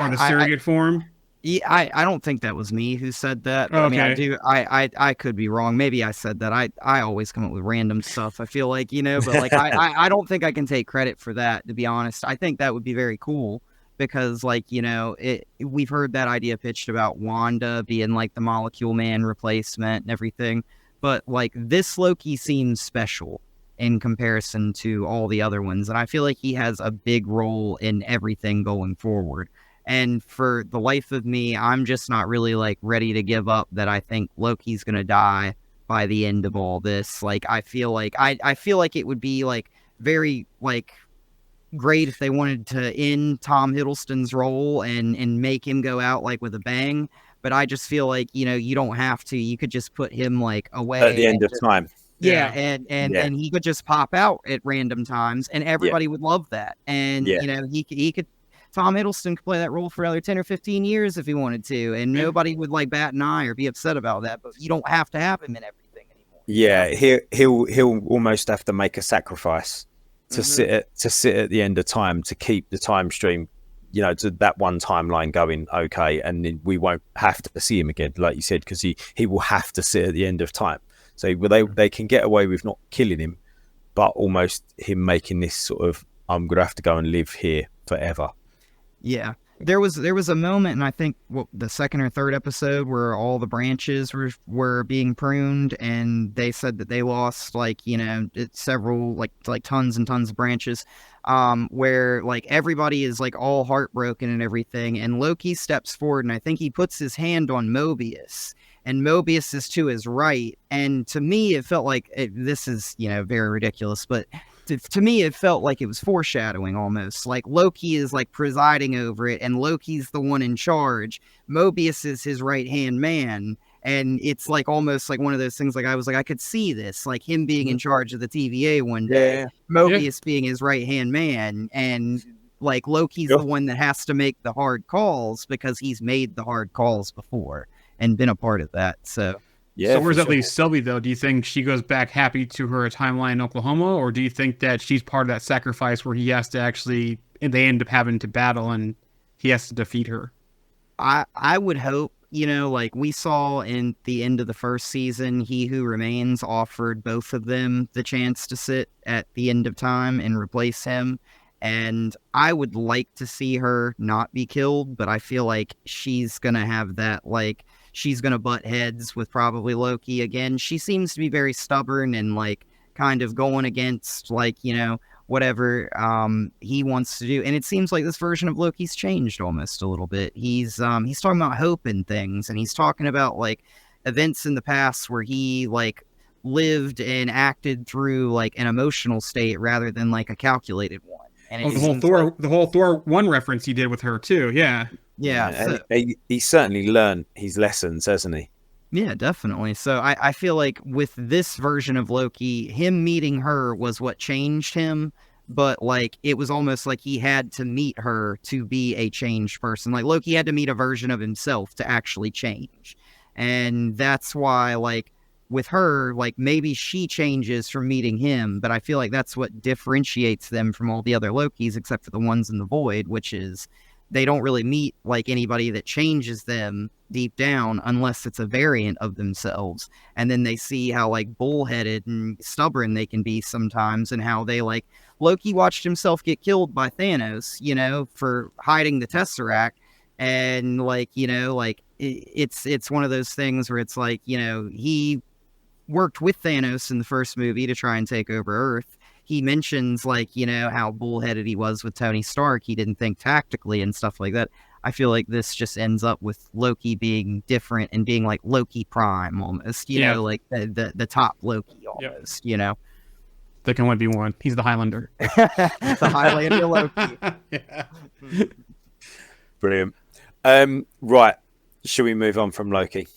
Or the surrogate form? Yeah, I don't think that was me who said that. But okay. I mean, I could be wrong. Maybe I said that. I always come up with random stuff, I feel like, but I don't think I can take credit for that, to be honest. I think that would be very cool. Because, we've heard that idea pitched about Wanda being, the Molecule Man replacement and everything. But, this Loki seems special in comparison to all the other ones. And I feel like he has a big role in everything going forward. And for the life of me, I'm just not really, ready to give up that I think Loki's going to die by the end of all this. I feel like it would be, very, great if they wanted to end Tom Hiddleston's role and make him go out with a bang, but I just feel like you don't have to. You could just put him away at the end of time. And he could just pop out at random times, and everybody would love that. And he could Tom Hiddleston could play that role for another 10 or 15 years if he wanted to, and nobody would like bat an eye or be upset about that. But you don't have to have him in everything anymore. Yeah, he'll almost have to make a sacrifice to sit at the end of time to keep the time stream, you know, to that one timeline going okay, and then we won't have to see him again, like you said, because he will have to sit at the end of time. So they can get away with not killing him, but almost him making this sort of, I'm gonna have to go and live here forever. Yeah. There was a moment, and I think the second or third episode, where all the branches were being pruned, and they said that they lost several like tons and tons of branches, where like everybody is like all heartbroken and everything, and Loki steps forward, and I think he puts his hand on Mobius, and Mobius is to his right, and to me it felt like this is very ridiculous, but to me, it felt like it was foreshadowing almost. Like Loki is like presiding over it, and Loki's the one in charge. Mobius is his right-hand man, and it's like almost like one of those things. Like I was like, I could see this, like him being in charge of the TVA one day, Mobius being his right-hand man, and like Loki's the one that has to make the hard calls because he's made the hard calls before and been a part of that. So. Yeah, so where's that leave Sylvie, though? Do you think she goes back happy to her timeline in Oklahoma, or do you think that she's part of that sacrifice where he has to actually, they end up having to battle and he has to defeat her? I would hope, like we saw in the end of the first season, He Who Remains offered both of them the chance to sit at the end of time and replace him. And I would like to see her not be killed, but I feel like she's going to have that, like, she's going to butt heads with probably Loki again. She seems to be very stubborn and like kind of going against like, whatever he wants to do. And it seems like this version of Loki's changed almost a little bit. He's talking about hope and things, and he's talking about like events in the past where he like lived and acted through like an emotional state rather than like a calculated one. And the whole Thor 1 reference he did with her too. Yeah. Yeah, he certainly learned his lessons, hasn't he? Yeah, definitely. So I feel like with this version of Loki, him meeting her was what changed him, but like it was almost like he had to meet her to be a changed person. Like Loki had to meet a version of himself to actually change. And that's why like with her, like maybe she changes from meeting him, but I feel like that's what differentiates them from all the other Lokis except for the ones in the Void, which is they don't really meet like anybody that changes them deep down unless it's a variant of themselves. And then they see how like bullheaded and stubborn they can be sometimes, and how they like Loki watched himself get killed by Thanos, for hiding the Tesseract. And like, like it's one of those things where it's like, he worked with Thanos in the first movie to try and take over Earth. He mentions like, how bullheaded he was with Tony Stark. He didn't think tactically and stuff like that. I feel like this just ends up with Loki being different and being like Loki Prime almost, you know, like the top Loki almost, There can only be one. He's the Highlander. The Highlander Loki. Yeah. Brilliant. Right. Should we move on from Loki?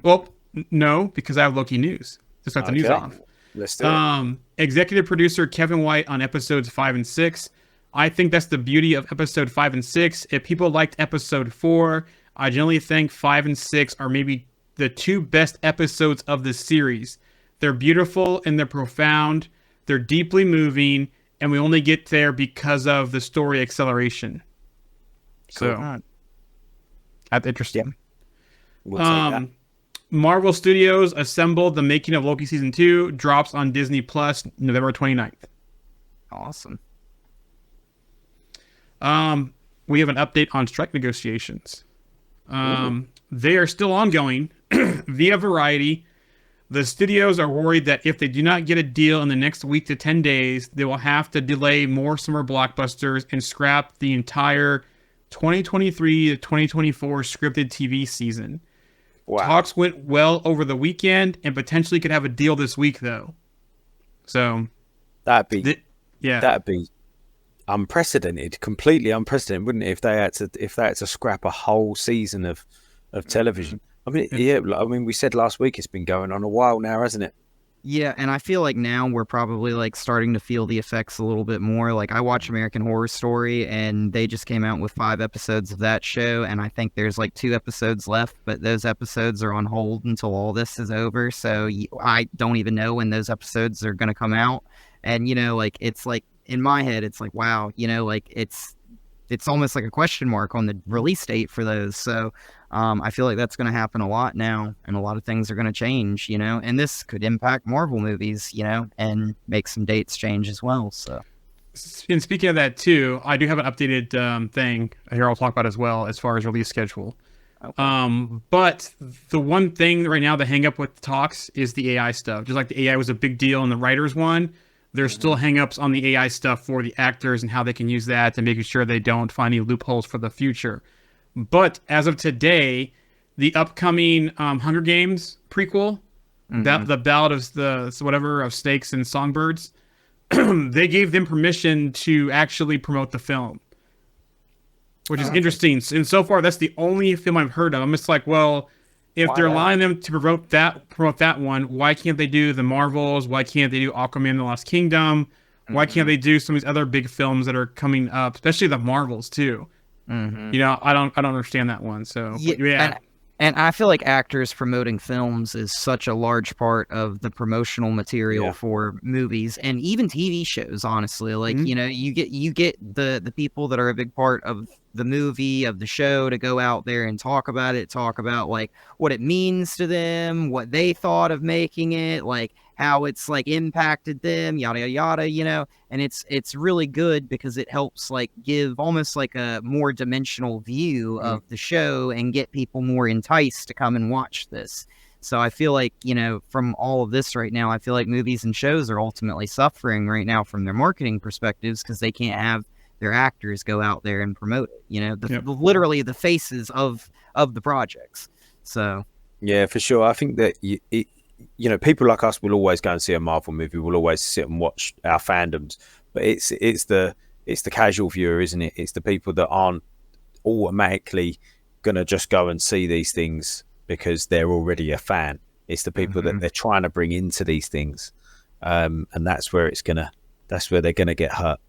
Well, no, because I have Loki news to start the news off. Let's do it. Executive producer Kevin White on episodes 5 and 6. I think that's the beauty of episode 5 and 6. If people liked episode 4, I generally think 5 and 6 are maybe the two best episodes of the series. They're beautiful and they're profound. They're deeply moving, and we only get there because of the story acceleration. Cool. So that's interesting. Yeah. We'll take that. Marvel Studios assembled the making of Loki Season 2, drops on Disney Plus November 29th. Awesome. We have an update on strike negotiations. They are still ongoing. Via Variety, the studios are worried that if they do not get a deal in the next week to 10 days, they will have to delay more summer blockbusters and scrap the entire 2023 to 2024 scripted TV season. Wow. Talks went well over the weekend and potentially could have a deal this week, though. So that'd be unprecedented, completely unprecedented, wouldn't it? If they had to scrap a whole season of television. I mean, we said last week it's been going on a while now, hasn't it? Yeah, and I feel like now we're probably like starting to feel the effects a little bit more. Like I watch American Horror Story and they just came out with 5 episodes of that show, and I think there's like 2 episodes left, but those episodes are on hold until all this is over. So I don't even know when those episodes are going to come out. And like it's like in my head it's like wow, like it's almost like a question mark on the release date for those. So I feel like that's going to happen a lot now, and a lot of things are going to change, and this could impact Marvel movies, and make some dates change as well. So, And speaking of that too, I do have an updated thing here I'll talk about as well as far as release schedule. okay. But the one thing right now, the hang up with talks is the AI stuff. Just like the AI was a big deal in the writers one, there's still hang-ups on the AI stuff for the actors and how they can use that and making sure they don't find any loopholes for the future. But as of today, the upcoming Hunger Games prequel, that the Ballad of the whatever of Snakes and Songbirds, they gave them permission to actually promote the film, which is interesting. And so far, that's the only film I've heard of. I'm just like, well, if they're allowing them to promote that one, why can't they do the Marvels? Why can't they do Aquaman and the Lost Kingdom? Why can't they do some of these other big films that are coming up, especially the Marvels too? I don't understand that one. So yeah. And I feel like actors promoting films is such a large part of the promotional material for movies and even TV shows, honestly. Like, you get the people that are a big part of the movie, of the show, to go out there and talk about it, talk about like what it means to them, what they thought of making it, like how it's like impacted them, yada yada yada, and it's really good because it helps like give almost like a more dimensional view of the show and get people more enticed to come and watch this. So I feel like, from all of this right now, I feel like movies and shows are ultimately suffering right now from their marketing perspectives because they can't have their actors go out there and promote it, literally the faces of the projects. So yeah, for sure. I think that people like us will always go and see a Marvel movie. We'll always sit and watch our fandoms, but it's the casual viewer, isn't it? It's the people that aren't automatically gonna just go and see these things because they're already a fan. It's the people that they're trying to bring into these things, and that's where they're gonna get hurt.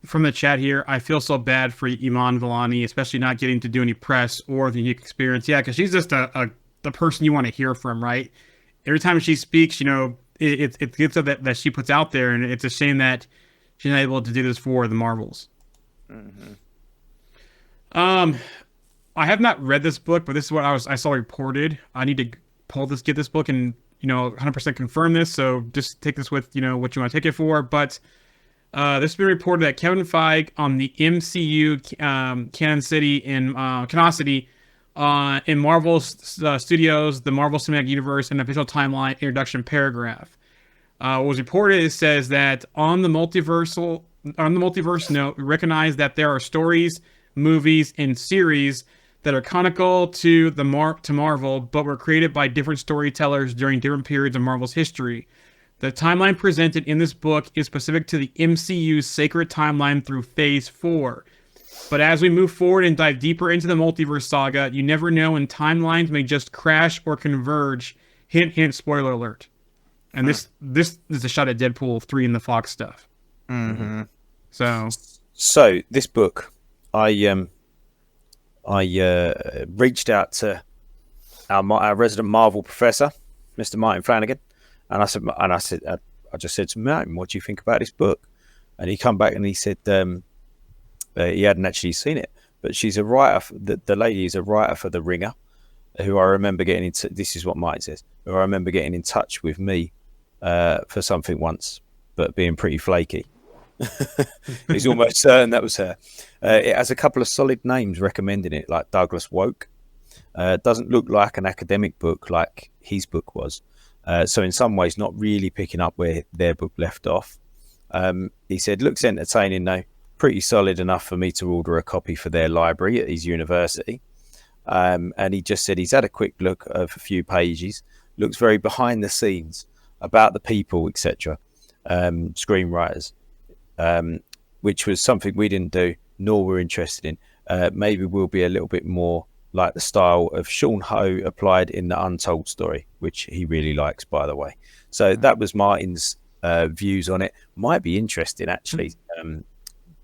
From the chat here, I feel so bad for Iman Vellani, especially not getting to do any press or the unique experience. Yeah, because she's just the person you want to hear from, right? Every time she speaks, it gets that she puts out there, and it's a shame that she's not able to do this for the Marvels. I have not read this book, but this is what I saw reported. I need to get this book and 100% confirm this. So just take this with what you want to take it for. But this has been reported that Kevin Feige on the MCU Canosity in Marvel Studios, the Marvel Cinematic Universe, and official timeline introduction paragraph. What was reported, it says that on the multiverse note, we recognize that there are stories, movies, and series that are canonical to Marvel, but were created by different storytellers during different periods of Marvel's history. The timeline presented in this book is specific to the MCU's sacred timeline through Phase 4. But as we move forward and dive deeper into the multiverse saga, you never know when timelines may just crash or converge. Hint, hint, spoiler alert. And this is a shot at Deadpool 3 and the Fox stuff. So this book, I reached out to our resident Marvel professor, Mr. Martin Flanagan, and I just said to Martin, "What do you think about this book?" And he come back and he said he hadn't actually seen it, but she's a writer. The lady is a writer for The Ringer, who I remember getting into. This is what Martin says. Who I remember getting in touch with me for something once, but being pretty flaky. He's almost certain that was her. It has a couple of solid names recommending it, like Douglas Woke. Doesn't look like an academic book like his book was. So in some ways, not really picking up where their book left off. He said, looks entertaining though, pretty solid enough for me to order a copy for their library at his university. And he just said he's had a quick look of a few pages, looks very behind the scenes about the people, etc., screenwriters, which was something we didn't do, nor were interested in. Maybe we'll be a little bit more like the style of Sean Ho applied in the Untold Story, which he really likes, by the way. So that was Martin's views on it. Might be interesting, actually,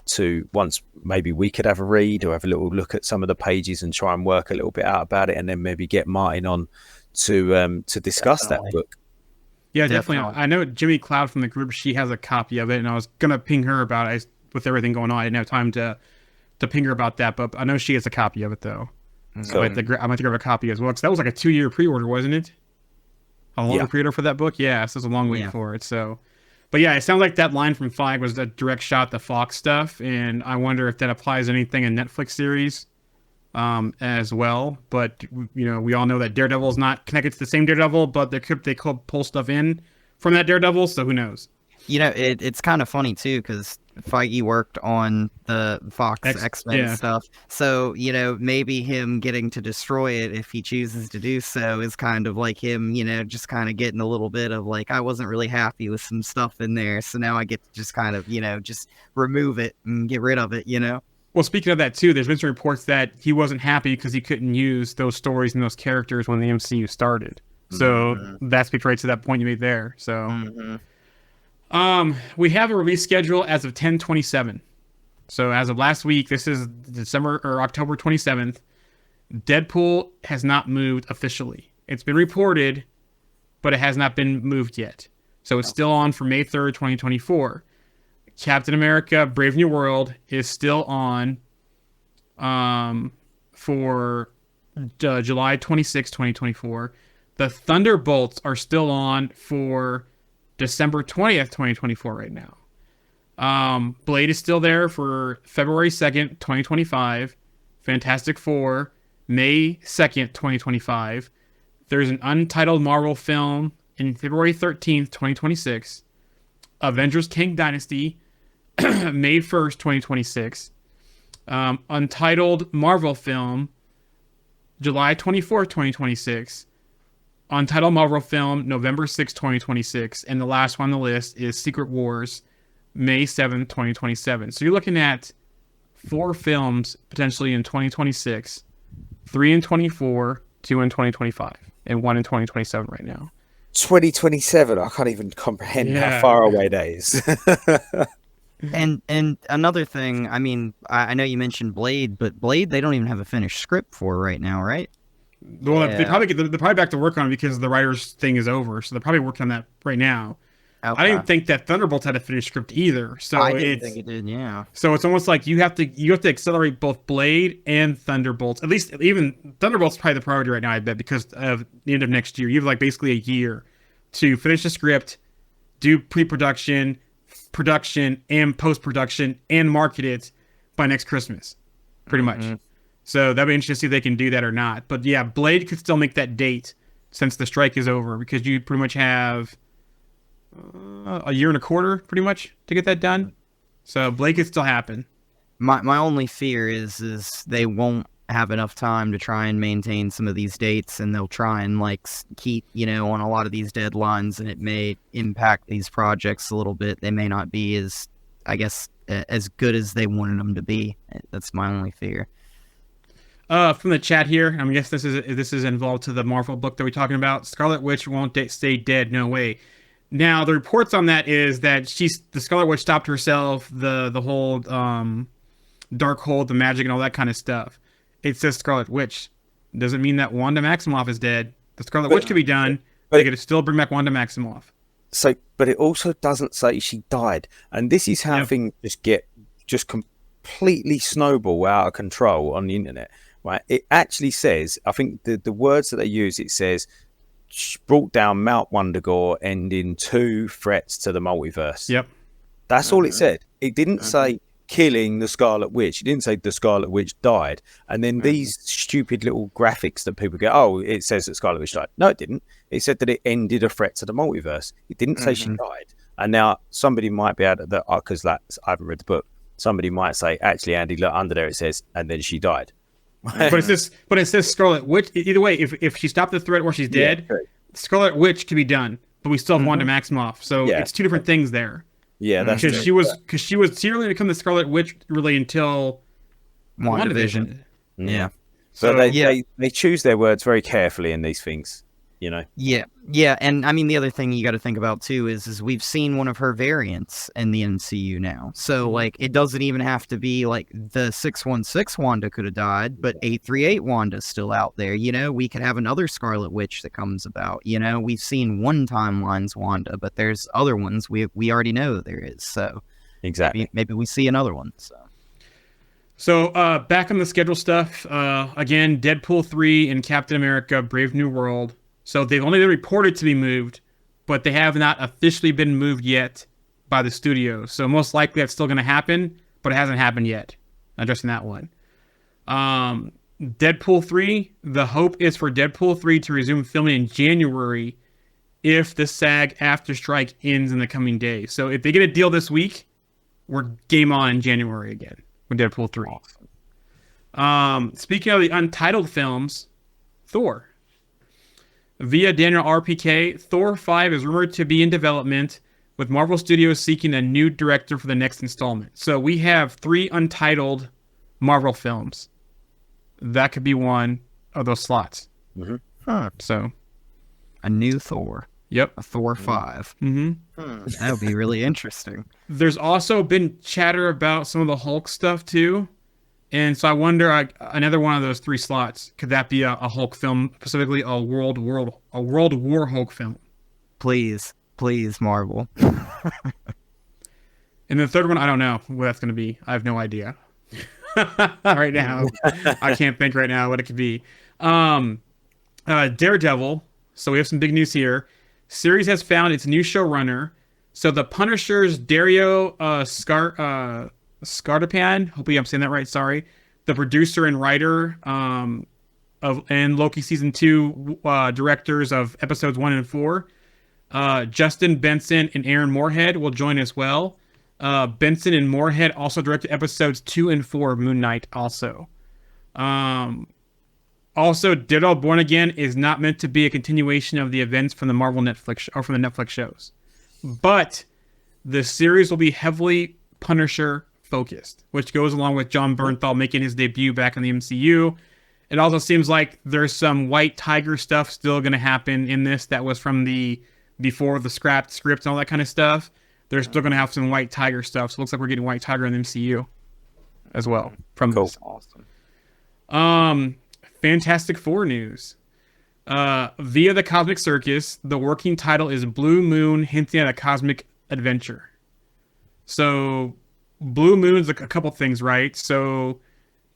to once maybe we could have a read or have a little look at some of the pages and try and work a little bit out about it, and then maybe get Martin on to discuss that book. Yeah, definitely. I know Jimmy Cloud from the group, she has a copy of it, and I was going to ping her about it. With everything going on, I didn't have time to ping her about that, but I know she has a copy of it, though. So I might have to grab a copy as well, because that was like a 2-year pre-order, wasn't it? A long pre-order for that book? Yeah, so it was a long wait for it. So, but yeah, it sounds like that line from Feig was a direct shot at the Fox stuff, and I wonder if that applies to anything in Netflix series as well. But, you know, we all know that Daredevil is not connected to the same Daredevil, but they could pull stuff in from that Daredevil, so who knows? You know, it's kind of funny, too, because Feige worked on the Fox X-Men stuff. So, you know, maybe him getting to destroy it, if he chooses to do so, is kind of like him, you know, just kind of getting a little bit of like, I wasn't really happy with some stuff in there. So now I get to just kind of, you know, just remove it and get rid of it, you know? Well, speaking of that, too, there's been some reports that he wasn't happy because he couldn't use those stories and those characters when the MCU started. So that speaks right to that point you made there. So... we have a release schedule as of 10/27. So as of last week, this is December or October 27th. Deadpool has not moved officially. It's been reported, but it has not been moved yet. So it's still on for May 3rd, 2024. Captain America: Brave New World is still on for July 26, 2024. The Thunderbolts are still on for December 20th, 2024 right now. Blade is still there for February 2nd, 2025. Fantastic Four, May 2nd, 2025. There's an untitled Marvel film in February 13th, 2026. Avengers King Dynasty, May 1st, 2026. Untitled Marvel film, July 24th, 2026. Untitled Marvel film, November 6, 2026. And the last one on the list is Secret Wars, May 7th, 2027. So you're looking at 4 films potentially in 2026, 3 in 24, 2 in 2025, and 1 in 2027 right now. 2027, I can't even comprehend how far away that is. And another thing, I mean, I know you mentioned Blade, but Blade, they don't even have a finished script for right now, right? Well, they're probably back to work on it because the writer's thing is over, so they're probably working on that right now. Okay. I didn't think that Thunderbolts had a finished script either. So I didn't think it did. Yeah. So it's almost like you have to accelerate both Blade and Thunderbolts. At least even Thunderbolts is probably the priority right now, I bet, because of the end of next year. You have like basically a year to finish the script, do pre-production, production, and post-production, and market it by next Christmas, pretty much. So that'd be interesting to see if they can do that or not. But yeah, Blade could still make that date since the strike is over, because you pretty much have a year and a quarter, pretty much, to get that done. So Blade could still happen. My only fear is they won't have enough time to try and maintain some of these dates, and they'll try and like keep, you know, on a lot of these deadlines, and it may impact these projects a little bit. They may not be as, I guess, as good as they wanted them to be. That's my only fear. From the chat here, I guess this is involved to the Marvel book that we're talking about. Scarlet Witch won't stay dead. No way. Now the reports on that is that the Scarlet Witch stopped herself, the whole Darkhold, the magic, and all that kind of stuff. It says Scarlet Witch. Doesn't mean that Wanda Maximoff is dead. The Scarlet Witch could be done. But they could still bring back Wanda Maximoff. So, but it also doesn't say she died, and this is how things just completely snowball out of control on the internet. Right? It actually says, I think the words that they use, it says, brought down Mount Wundagore, ending 2 threats to the multiverse. Yep. That's all it said. It didn't say killing the Scarlet Witch. It didn't say the Scarlet Witch died. And then these stupid little graphics that people get, oh, it says that Scarlet Witch died. No, it didn't. It said that it ended a threat to the multiverse. It didn't say she died. And now somebody might be able to, because I haven't read the book, somebody might say, actually, Andy, look, under there it says, and then she died. But it says Scarlet Witch. Either way, if she stopped the threat or she's dead, Scarlet Witch can be be but we still have Wanda Maximoff. So it's 2 different things there. Yeah, that's because she was really become the Scarlet Witch really until WandaVision. Yeah. So they choose their words very carefully in these things, you know. Yeah, and I mean the other thing you got to think about too is we've seen one of her variants in the MCU now, so like it doesn't even have to be like the 616 Wanda could have died, but 838 Wanda's still out there. You know, we could have another Scarlet Witch that comes about. You know, we've seen one timeline's Wanda, but there's other ones we already know there is. So exactly, maybe we see another one. So back on the schedule stuff, again, Deadpool 3 and Captain America Brave New World. So they've only been reported to be moved, but they have not officially been moved yet by the studio. So most likely that's still going to happen, but it hasn't happened yet. Addressing that one. Deadpool 3, the hope is for Deadpool 3 to resume filming in January if the SAG-AFTRA strike ends in the coming days. So if they get a deal this week, we're game on in January again with Deadpool 3. Awesome. Speaking of the untitled films, Thor. Via Daniel RPK, Thor 5 is rumored to be in development, with Marvel Studios seeking a new director for the next installment. So we have 3 untitled Marvel films. That could be one of those slots. Mm-hmm. Huh. So, a new Thor. Yep. A Thor 5. Mm-hmm. That would be really interesting. There's also been chatter about some of the Hulk stuff too. And so I wonder, another one of those 3 slots, could that be a Hulk film, specifically a World War Hulk film? Please, Marvel. And the third one, I don't know what that's going to be. I have no idea. Right now. I can't think right now what it could be. Daredevil. So we have some big news here. Series has found its new showrunner. So the Punisher's Dario Scartapan, hopefully I'm saying that right, sorry. The producer and writer and Loki Season 2 directors of episodes 1 and 4. Justin Benson and Aaron Moorhead will join as well. Benson and Moorhead also directed episodes 2 and 4 of Moon Knight also. Also, Daredevil Born Again is not meant to be a continuation of the events from the Marvel Netflix or from the Netflix shows. But the series will be heavily Punisher focused, which goes along with John Bernthal making his debut back in the MCU. It also seems like there's some White Tiger stuff still going to happen in this that was from the before the scrapped script and all that kind of stuff. They're still going to have some White Tiger stuff. So it looks like we're getting White Tiger in the MCU as well. From cool. This. Awesome. Fantastic Four news. Via the Cosmic Circus, the working title is Blue Moon, hinting at a cosmic adventure. So, Blue Moon's a couple things, right? So,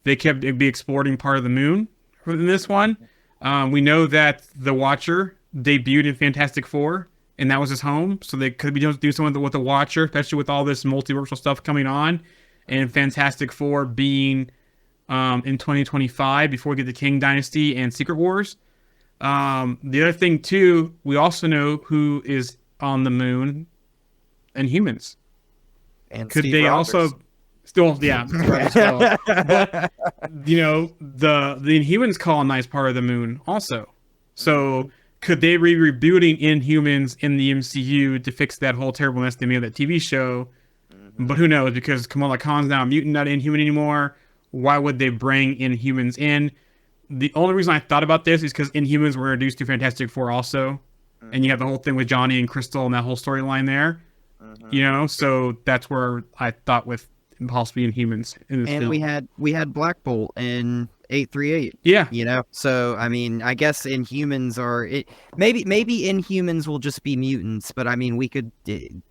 they'd be exploring part of the moon in this one. We know that the Watcher debuted in Fantastic Four, and that was his home. So, they could be doing something with the Watcher, especially with all this multiversal stuff coming on. And Fantastic Four being in 2025 before we get the King Dynasty and Secret Wars. The other thing too, we also know who is on the moon and humans. And could Steve they Rogers. also still but, you know, the Inhumans colonize part of the moon also. So could they be rebooting Inhumans in the MCU to fix that whole terribleness they made of that TV show? But who knows, because Kamala Khan's now a mutant, not Inhuman anymore. Why would they bring Inhumans in? The only reason I thought about this is because Inhumans were introduced to Fantastic Four also. And you have the whole thing with Johnny and Crystal and that whole storyline there. You know, so that's where I thought with possibly Inhumans in this and film. we had Black Bolt in 838. Yeah. You know, so I mean, I guess Inhumans maybe Inhumans will just be mutants, but I mean,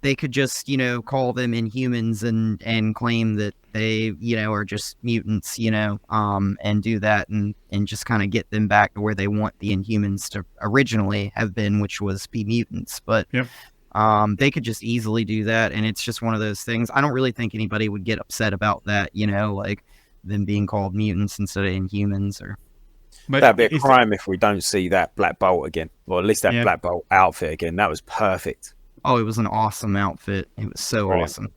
they could just, you know, call them Inhumans and claim that they, you know, are just mutants, you know, and do that and just kind of get them back to where they want the Inhumans to originally have been, which was be mutants. But Yep. they could just easily do that, and it's just one of those things. I don't really think anybody would get upset about that, you know, like them being called mutants instead of Inhumans. But That'd be a crime if we don't see that Black Bolt again, or at least that Black Bolt outfit again. That was perfect. Oh, it was an awesome outfit. It was so Brilliant. awesome.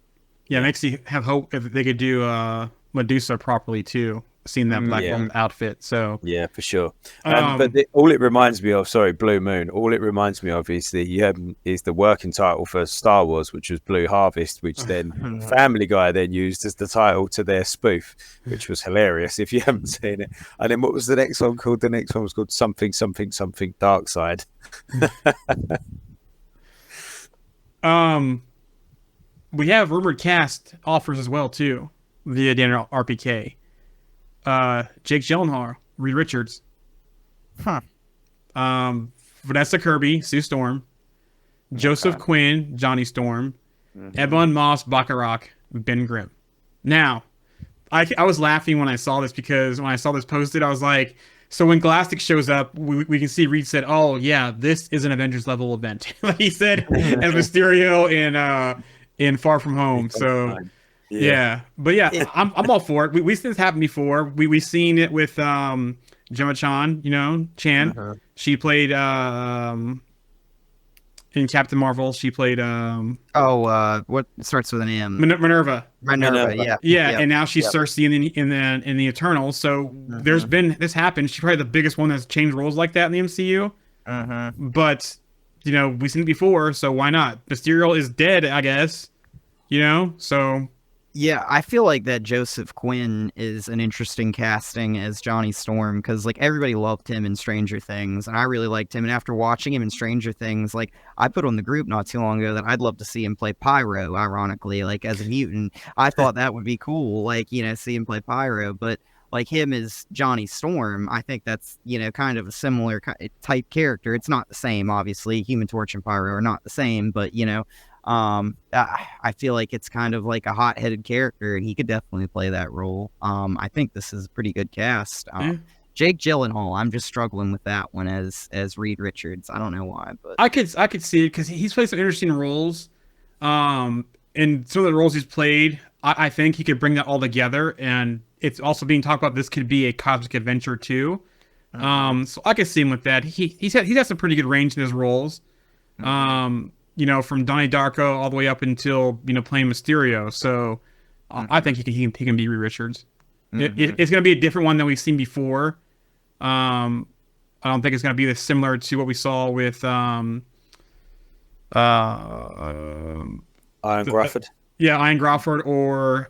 Yeah, it makes you have hope if they could do Medusa properly too. seeing that Black Yeah. Woman outfit. So Yeah, for sure. Um, But all it reminds me of, sorry, Blue Moon. All it reminds me of is the working title for Star Wars, which was Blue Harvest, which then Family Guy then used as the title to their spoof, which was hilarious if you haven't seen it. And then what was the next one called? The next one was called something something something Dark Side. we have rumored cast offers as well too via Daniel RPK. Jake Gyllenhaal, Reed Richards, Vanessa Kirby, Sue Storm, Joseph Quinn, Johnny Storm, Ebon Moss Bacharach, Ben Grimm. Now, I was laughing when I saw this because when I saw this posted, I was like, so when Galactic shows up, we can see Reed said, "Oh yeah, this is an Avengers level event." Like he said, as Mysterio in Far From Home. So yeah. But yeah, I'm all for it. We've seen this happen before. We've seen it with Gemma Chan, Chan. She played in Captain Marvel. She played what starts with an M? Minerva. Minerva. Yeah, and now she's Cersei in the Eternals. So there's been this happened. She's probably the biggest one that's changed roles like that in the MCU. But we've seen it before, so why not? Mysterio is dead, I guess. So yeah, I feel like that Joseph Quinn is an interesting casting as Johnny Storm because like everybody loved him in Stranger Things, and I really liked him. And after watching him in Stranger Things, like I put on the group not too long ago that I'd love to see him play Pyro. Ironically, like as a mutant, I thought that would be cool. Like see him play Pyro, but like him as Johnny Storm, I think that's kind of a similar type character. It's not the same, obviously. Human Torch and Pyro are not the same, but I feel like it's kind of like a hot-headed character, and he could definitely play that role. I think this is a pretty good cast. Jake Gyllenhaal, I'm just struggling with that one as Reed Richards. I don't know why, but I could see it because he's played some interesting roles. And some of the roles he's played, I think he could bring that all together. And it's also being talked about this could be a cosmic adventure too. So I could see him with that. He's had some pretty good range in his roles. From Donnie Darko all the way up until playing Mysterio. So I think he can be Reed Richards. It's going to be a different one than we've seen before. I don't think it's going to be similar to what we saw with Iron Crawford. Iron Crawford or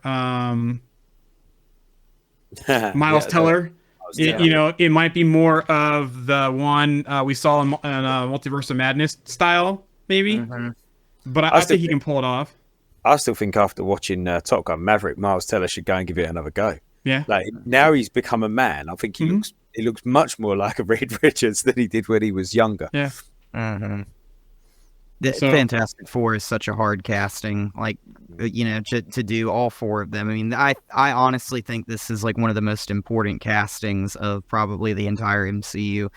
Miles Teller. It might be more of the one we saw in Multiverse of Madness style. Maybe, but I think he can pull it off. I still think after watching Top Gun Maverick, Miles Teller should go and give it another go. Yeah, like now he's become a man. I think he looks much more like a Reed Richards than he did when he was younger. Yeah. Fantastic Four is such a hard casting, like to do all four of them. I mean, I honestly think this is like one of the most important castings of probably the entire MCU.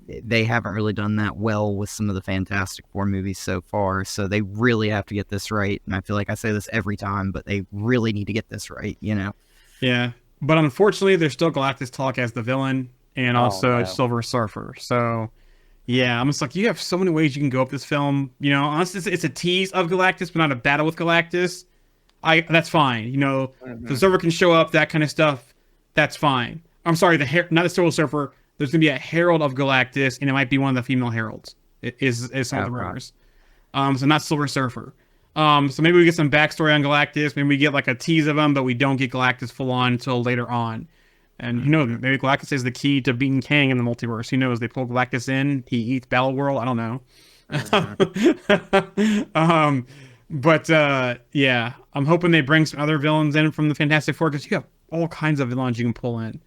They haven't really done that well with some of the Fantastic Four movies so far, so they really have to get this right. And I feel like I say this every time, but they really need to get this right. Yeah, but unfortunately, there's still Galactus talk as the villain, and also Silver Surfer. So. Yeah, I'm just like, you have so many ways you can go up this film. Honestly, it's a tease of Galactus, but not a battle with Galactus. That's fine. The Surfer can show up, that kind of stuff. That's fine. I'm sorry, not the Silver Surfer. There's gonna be a Herald of Galactus, and it might be one of the female heralds. It is some of the rumors. So not Silver Surfer. So maybe we get some backstory on Galactus. Maybe we get like a tease of him, but we don't get Galactus full on until later on. And maybe Galactus is the key to beating Kang in the multiverse. Who knows? They pull Galactus in, he eats Battle World. I don't know. But I'm hoping they bring some other villains in from the Fantastic Four because you have all kinds of villains you can pull in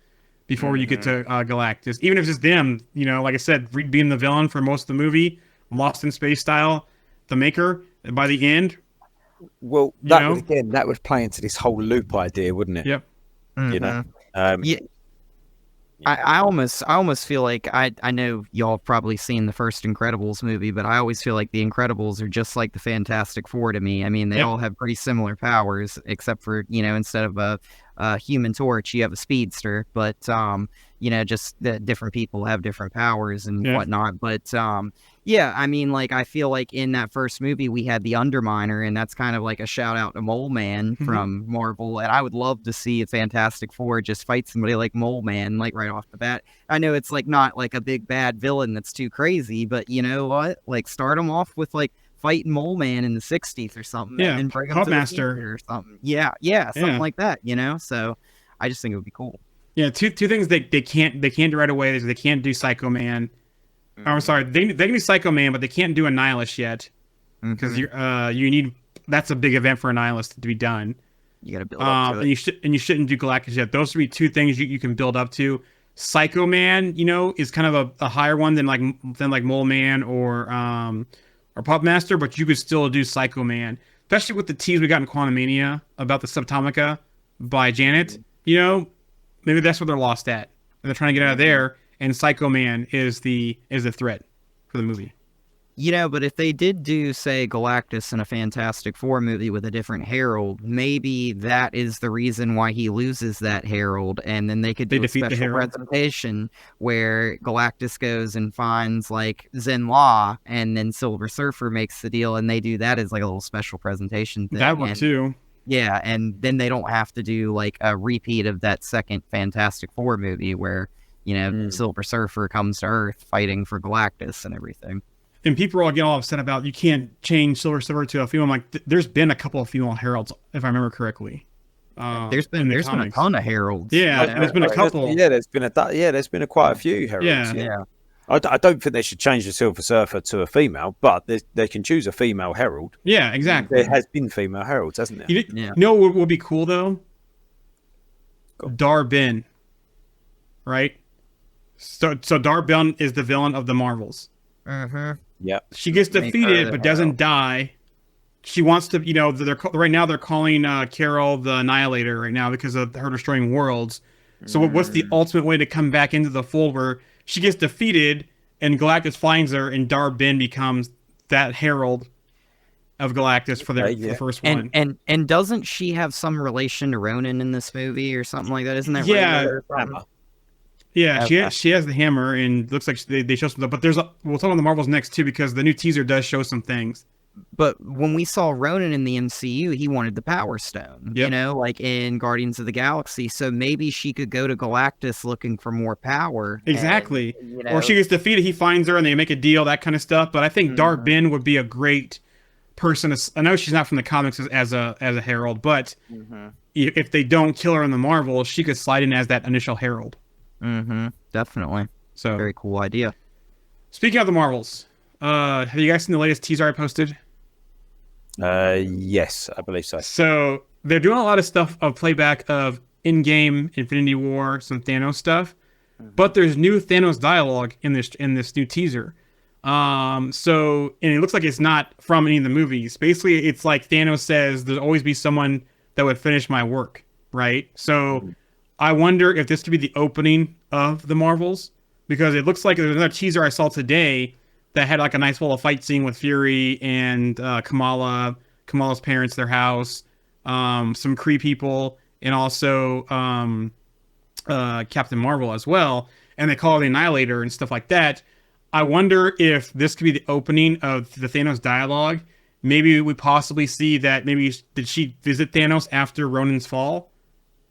before you get to Galactus. Even if it's just them, like I said, Reed being the villain for most of the movie, Lost in Space style, the Maker. And by the end, well, that would play into this whole loop idea, wouldn't it? Yep. I almost feel like I know y'all have probably seen the first Incredibles movie, but I always feel like the Incredibles are just like the Fantastic Four to me. I mean, they all have pretty similar powers, except for instead of a Human Torch, you have a speedster. But just that different people have different powers and Yeah. whatnot. But yeah, I mean, like, I feel like in that first movie we had the Underminer, and that's kind of like a shout out to Mole Man from Marvel. And I would love to see a Fantastic Four just fight somebody like Mole Man, like right off the bat. I know it's like not like a big bad villain that's too crazy, but you know what? Like, start them off with like fighting Mole Man in the 60s or something, Yeah, and bring him to the Puppetmaster. future or something. Yeah, something like that. So I just think it would be cool. Yeah, two things they can't do right away is they can't do Psycho Man. I'm sorry, they can do Psycho Man, but they can't do Annihilus yet because you need that's a big event for Annihilus to be done. You got to build up to it. And you shouldn't do Galactus yet. Those would be two things you can build up to. Psycho Man, is kind of a higher one than like Mole Man or Puppetmaster, but you could still do Psycho Man, especially with the tease we got in Quantumania about the Subatomica by Janet. Maybe that's where they're lost at, and they're trying to get out of there. And Psycho Man is the threat for the movie. But if they did do, say, Galactus in a Fantastic Four movie with a different Herald, maybe that is the reason why he loses that Herald, and then they could do a special presentation where Galactus goes and finds, like, Zen-La, and then Silver Surfer makes the deal, and they do that as, like, a little special presentation thing. That one, too. Yeah, and then they don't have to do, like, a repeat of that second Fantastic Four movie where, Silver Surfer comes to Earth fighting for Galactus and everything. And people are all upset about you can't change Silver Surfer to a female. I'm like, there's been a couple of female heralds, if I remember correctly. There's been a ton of heralds. Yeah, there's been a couple. There's been quite a few heralds. Yeah. I don't think they should change the Silver Surfer to a female, but they can choose a female herald. Yeah, exactly. There has been female heralds, hasn't there? You know what would be cool though? Dar-Benn, right? So Dar-Benn is the villain of the Marvels. Yeah. She gets defeated but doesn't die. She wants to, right now they're calling Carol the Annihilator right now because of her destroying worlds. So what's the ultimate way to come back into the fold where she gets defeated and Galactus finds her and Dar-Benn becomes that herald of Galactus for the first one. And doesn't she have some relation to Ronan in this movie or something like that? Isn't that right? Yeah, she has the hammer, and looks like they show some stuff. But we'll talk about the Marvels next too, because the new teaser does show some things. But when we saw Ronan in the MCU, he wanted the Power Stone, like in Guardians of the Galaxy. So maybe she could go to Galactus looking for more power. Exactly. And, or she gets defeated, he finds her, and they make a deal, that kind of stuff. But I think Dar-Benn would be a great person. I know she's not from the comics as a herald, but if they don't kill her in the Marvels, she could slide in as that initial herald. Definitely. So very cool idea. Speaking of the Marvels, have you guys seen the latest teaser I posted? Yes, I believe so. So they're doing a lot of stuff of playback of in-game Infinity War, some Thanos stuff, but there's new Thanos dialogue in this new teaser. And it looks like it's not from any of the movies. Basically, it's like Thanos says, "There'll always be someone that would finish my work," right? So I wonder if this could be the opening of the Marvels, because it looks like there's another teaser I saw today that had like a nice little fight scene with Fury and Kamala's parents, their house, some Kree people, and also Captain Marvel as well. And they call her the Annihilator and stuff like that. I wonder if this could be the opening of the Thanos dialogue. Maybe we possibly see that did she visit Thanos after Ronan's fall?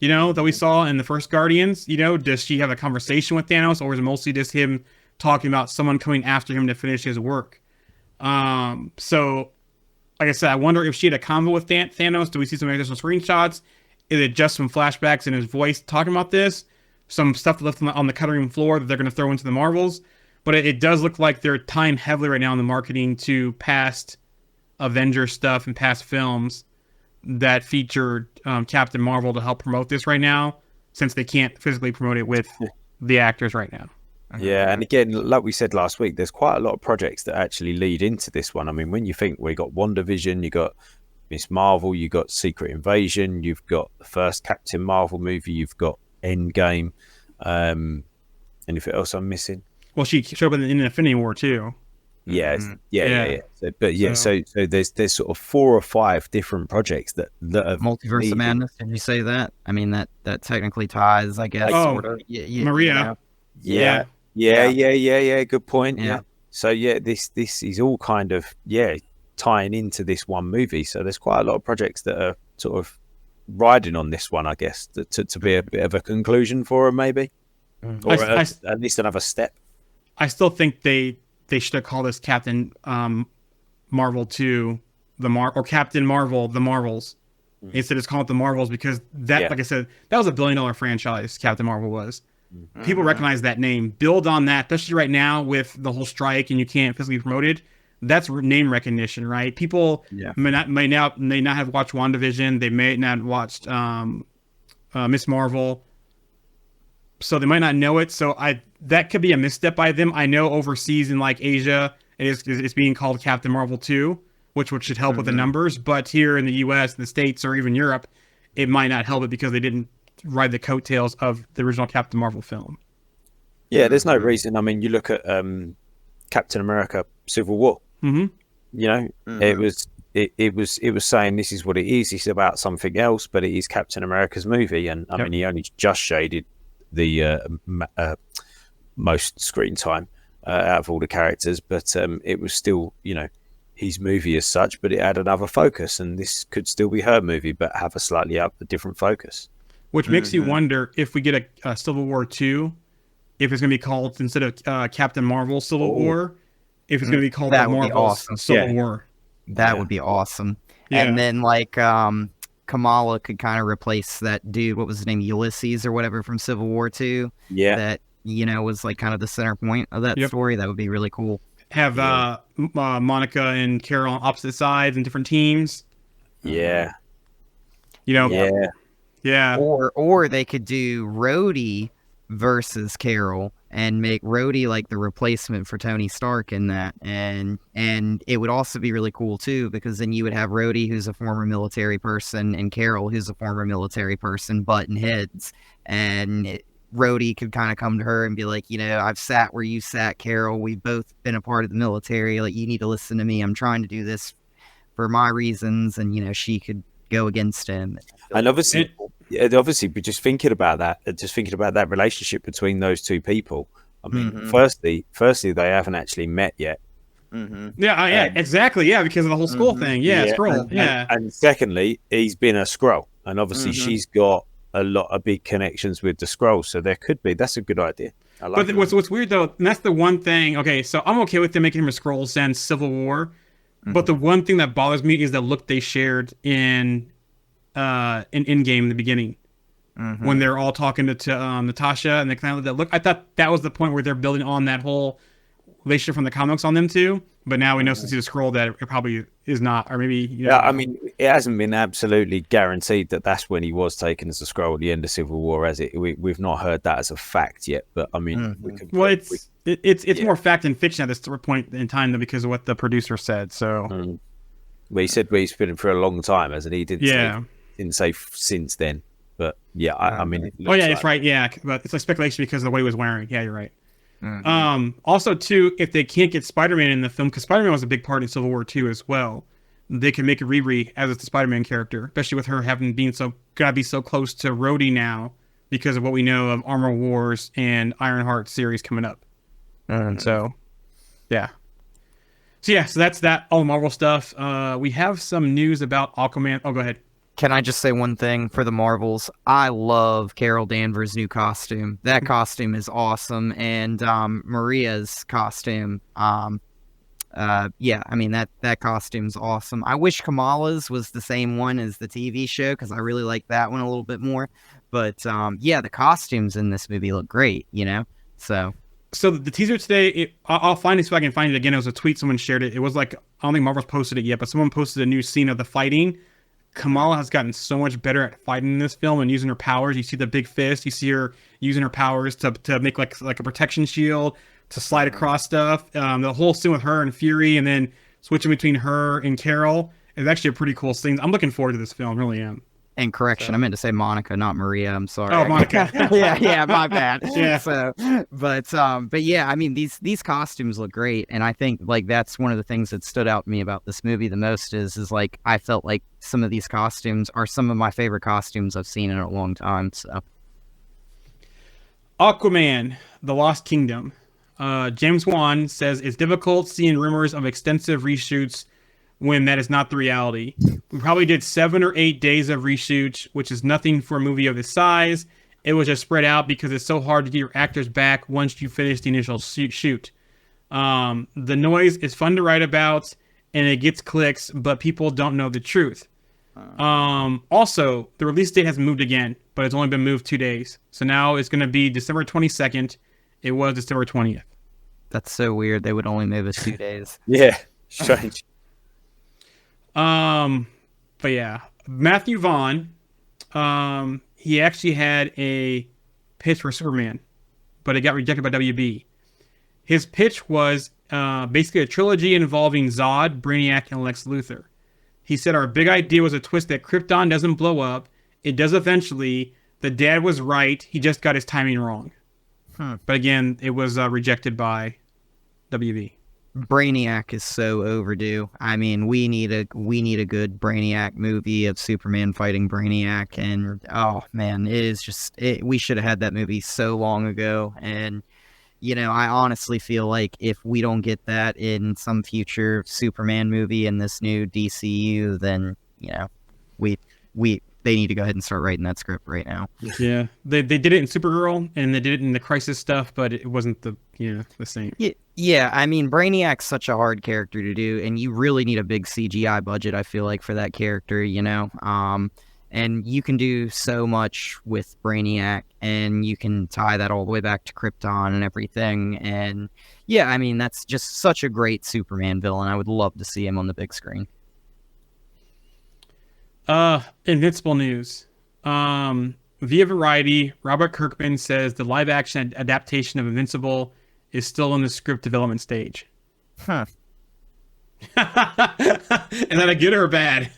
That we saw in the first Guardians? Does she have a conversation with Thanos, or is it mostly just him talking about someone coming after him to finish his work? So, like I said, I wonder if she had a convo with Thanos. Do we see some additional screenshots? Is it just some flashbacks in his voice talking about this? Some stuff left on the cutting room floor that they're going to throw into the Marvels? But it does look like they're tying heavily right now in the marketing to past Avengers stuff and past films that featured Captain Marvel to help promote this right now, since they can't physically promote it with the actors right now. Yeah, and again, like we said last week, there's quite a lot of projects that actually lead into this one. I mean, when you think we got WandaVision, you got Miss Marvel, you got Secret Invasion, you've got the first Captain Marvel movie, you've got Endgame. Anything else I'm missing? Well, she showed up in Infinity War too. Yeah, Mhm. yeah. So there's sort of 4 or 5 different projects that have Multiverse of needed. Madness. Did you say that? I mean, that technically ties, I guess, Oh, sort of. Maria. Yeah, Yeah. yeah. Good point. Yeah. Yeah. So yeah, this is all kind of tying into this one movie. So there's quite a lot of projects that are sort of riding on this one, I guess, to be a bit of a conclusion for them, maybe, Mhm. or I, at least another step. I still think they should have called this Captain Marvel 2 or Captain Marvel the Marvels. Instead of calling it the Marvels, because that, like I said, that was a $1 billion franchise. Captain Marvel was. People recognize that name. Build on that, especially right now with the whole strike and you can't physically promote it. That's name recognition, right? People may not have watched WandaVision. They may not have watched Miss Marvel, so they might not know it. So that could be a misstep by them. I know overseas in like Asia, it's being called Captain Marvel 2, which should help with the numbers. But here in the U.S., the States, or even Europe, it might not help it because they didn't ride the coattails of the original Captain Marvel film. Yeah, there's no reason. I mean, you look at Captain America: Civil War. Mm-hmm. You know, it was saying this is what it is. It's about something else, but it is Captain America's movie, and I mean, he only just shaded the most screen time out of all the characters, but it was still, his movie as such, but it had another focus, and this could still be her movie, but have a slightly a different focus. Which makes you wonder if we get a Civil War 2, if it's going to be called, instead of Captain Marvel Civil War, if it's going to be called That the would be Marvel awesome. Civil War. That would be awesome. Yeah. And then like Kamala could kind of replace that dude, what was his name, Ulysses or whatever from Civil War 2. Yeah. That, was like kind of the center point of that story. That would be really cool. Have Monica and Carol on opposite sides and different teams. Yeah. Yeah. Or they could do Rhodey versus Carol and make Rhodey like the replacement for Tony Stark in that, and it would also be really cool too, because then you would have Rhodey, who's a former military person, and Carol, who's a former military person, button heads, and Rhodey could kind of come to her and be like, I've sat where you sat, Carol. We've both been a part of the military. Like, you need to listen to me. I'm trying to do this for my reasons, and she could go against him. And obviously, but just thinking about that relationship between those two people. I mean, firstly, they haven't actually met yet. Yeah, exactly. Yeah, because of the whole Skrull thing. Yeah, Skrull. And secondly, he's been a Skrull, and obviously she's got a lot of big connections with the Skrulls, so there could be. That's a good idea. I like but what's weird though, and that's the one thing. Okay, so I'm okay with them making him a Skrull since Civil War, but the one thing that bothers me is the look they shared in Endgame in the beginning. When they're all talking to Natasha, and they kind of that look. I thought that was the point where they're building on that whole relationship from the comics on them too. But now we know since he's a Skrull that it probably is not, or maybe yeah. I mean, it hasn't been absolutely guaranteed that that's when he was taken as a Skrull at the end of Civil War, has it? We've not heard that as a fact yet. But I mean, it's more fact than fiction at this point in time, though, because of what the producer said. So, well, he said he's been for a long time, hasn't he? Didn't say since then. But yeah, I mean, it's right. Yeah, but it's like speculation because of the way he was wearing. Yeah, you're right. Also, too, if they can't get Spider-Man in the film, because Spider-Man was a big part in Civil War 2 as well, they can make Riri as the Spider-Man character, especially with her gotta be so close to Rhodey now because of what we know of Armor Wars and Ironheart series coming up. So that's that. All Marvel stuff. We have some news about Aquaman. Oh, go ahead. Can I just say one thing for the Marvels? I love Carol Danvers' new costume. That costume is awesome, and Maria's costume. I mean that costume's awesome. I wish Kamala's was the same one as the TV show because I really like that one a little bit more. But the costumes in this movie look great. So the teaser today, I'll find it so I can find it again. It was a tweet someone shared it. It was like, I don't think Marvel's posted it yet, but someone posted a new scene of the fighting. Kamala has gotten so much better at fighting in this film and using her powers. You see the big fist. You see her using her powers to make like a protection shield, to slide across stuff. The whole scene with her and Fury, and then switching between her and Carol is actually a pretty cool scene. I'm looking forward to this film, really am. And correction, So- I meant to say Monica, not Maria. I'm sorry. Oh, Monica. yeah, my bad. Yeah. So, but yeah, I mean, these costumes look great, and I think like that's one of the things that stood out to me about this movie the most is like I felt like some of these costumes are some of my favorite costumes I've seen in a long time. So, Aquaman, The Lost Kingdom. James Wan says it's difficult seeing rumors of extensive reshoots when that is not the reality. We probably did 7 or 8 days of reshoots, which is nothing for a movie of this size. It was just spread out because it's so hard to get your actors back once you finish the initial shoot. The noise is fun to write about, and it gets clicks, but people don't know the truth. Also, the release date has moved again, but it's only been moved 2 days. So now it's going to be December 22nd. It was December 20th. that's so weird. They would only move it 2 days. Yeah, strange. But yeah, Matthew Vaughn, he actually had a pitch for Superman, but it got rejected by WB. His pitch was basically a trilogy involving Zod, Brainiac, and Lex Luthor. He said our big idea was a twist that Krypton doesn't blow up. It does eventually. The dad was right. He just got his timing wrong. But again, it was rejected by WB. Brainiac is so overdue. I mean, we need a good Brainiac movie of Superman fighting Brainiac, and oh man, it is just we should have had that movie so long ago. And you know, I honestly feel like if we don't get that in some future Superman movie in this new DCU, then you know, they need to go ahead and start writing that script right now. Yeah, they did it in Supergirl and they did it in the Crisis stuff, but it wasn't the same. Yeah, I mean, Brainiac's such a hard character to do, and you really need a big CGI budget, I feel like, for that character, you know? And you can do so much with Brainiac, and you can tie that all the way back to Krypton and everything. And yeah, I mean, that's just such a great Superman villain. I would love to see him on the big screen. Invincible news. Via Variety, Robert Kirkman says the live-action adaptation of Invincible is still in the script development stage. Huh. Is that a good or a bad?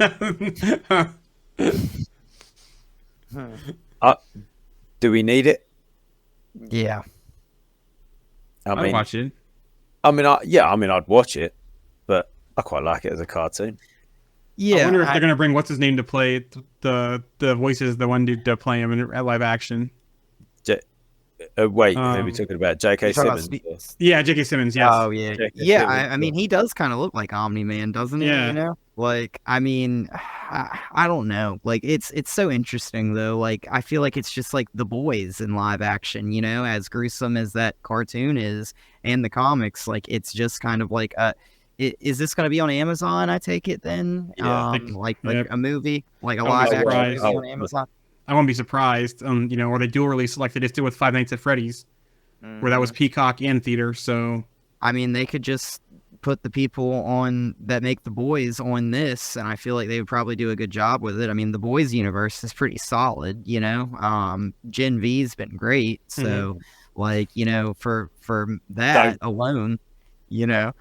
Do we need it? Yeah. I'd watch it. I'd watch it, but I quite like it as a cartoon. Yeah. I wonder if they're going to bring what's his name to play the voices, the one dude to play him in live action. Wait, who are we talking about? J.K. Simmons? Yeah, J.K. Simmons, yes. Oh, yeah. J.K. Yeah, Simmons. I mean, he does kind of look like Omni-Man, doesn't he? Yeah. You know? Like, I mean, I don't know. Like, it's so interesting, though. Like, I feel like it's just like The Boys in live action, you know? As gruesome as that cartoon is and the comics, like, it's just kind of like is this going to be on Amazon, I take it, then? Yeah, like yep. a movie? Like a Don't be live action surprised. movie on Amazon? I won't be surprised. Or they dual release like they just did with Five Nights at Freddy's, where that was Peacock and theater. So I mean, they could just put the people on that make The Boys on this, and I feel like they would probably do a good job with it. I mean, The Boys universe is pretty solid, you know. Gen V's been great, so like, you know, for that alone, you know,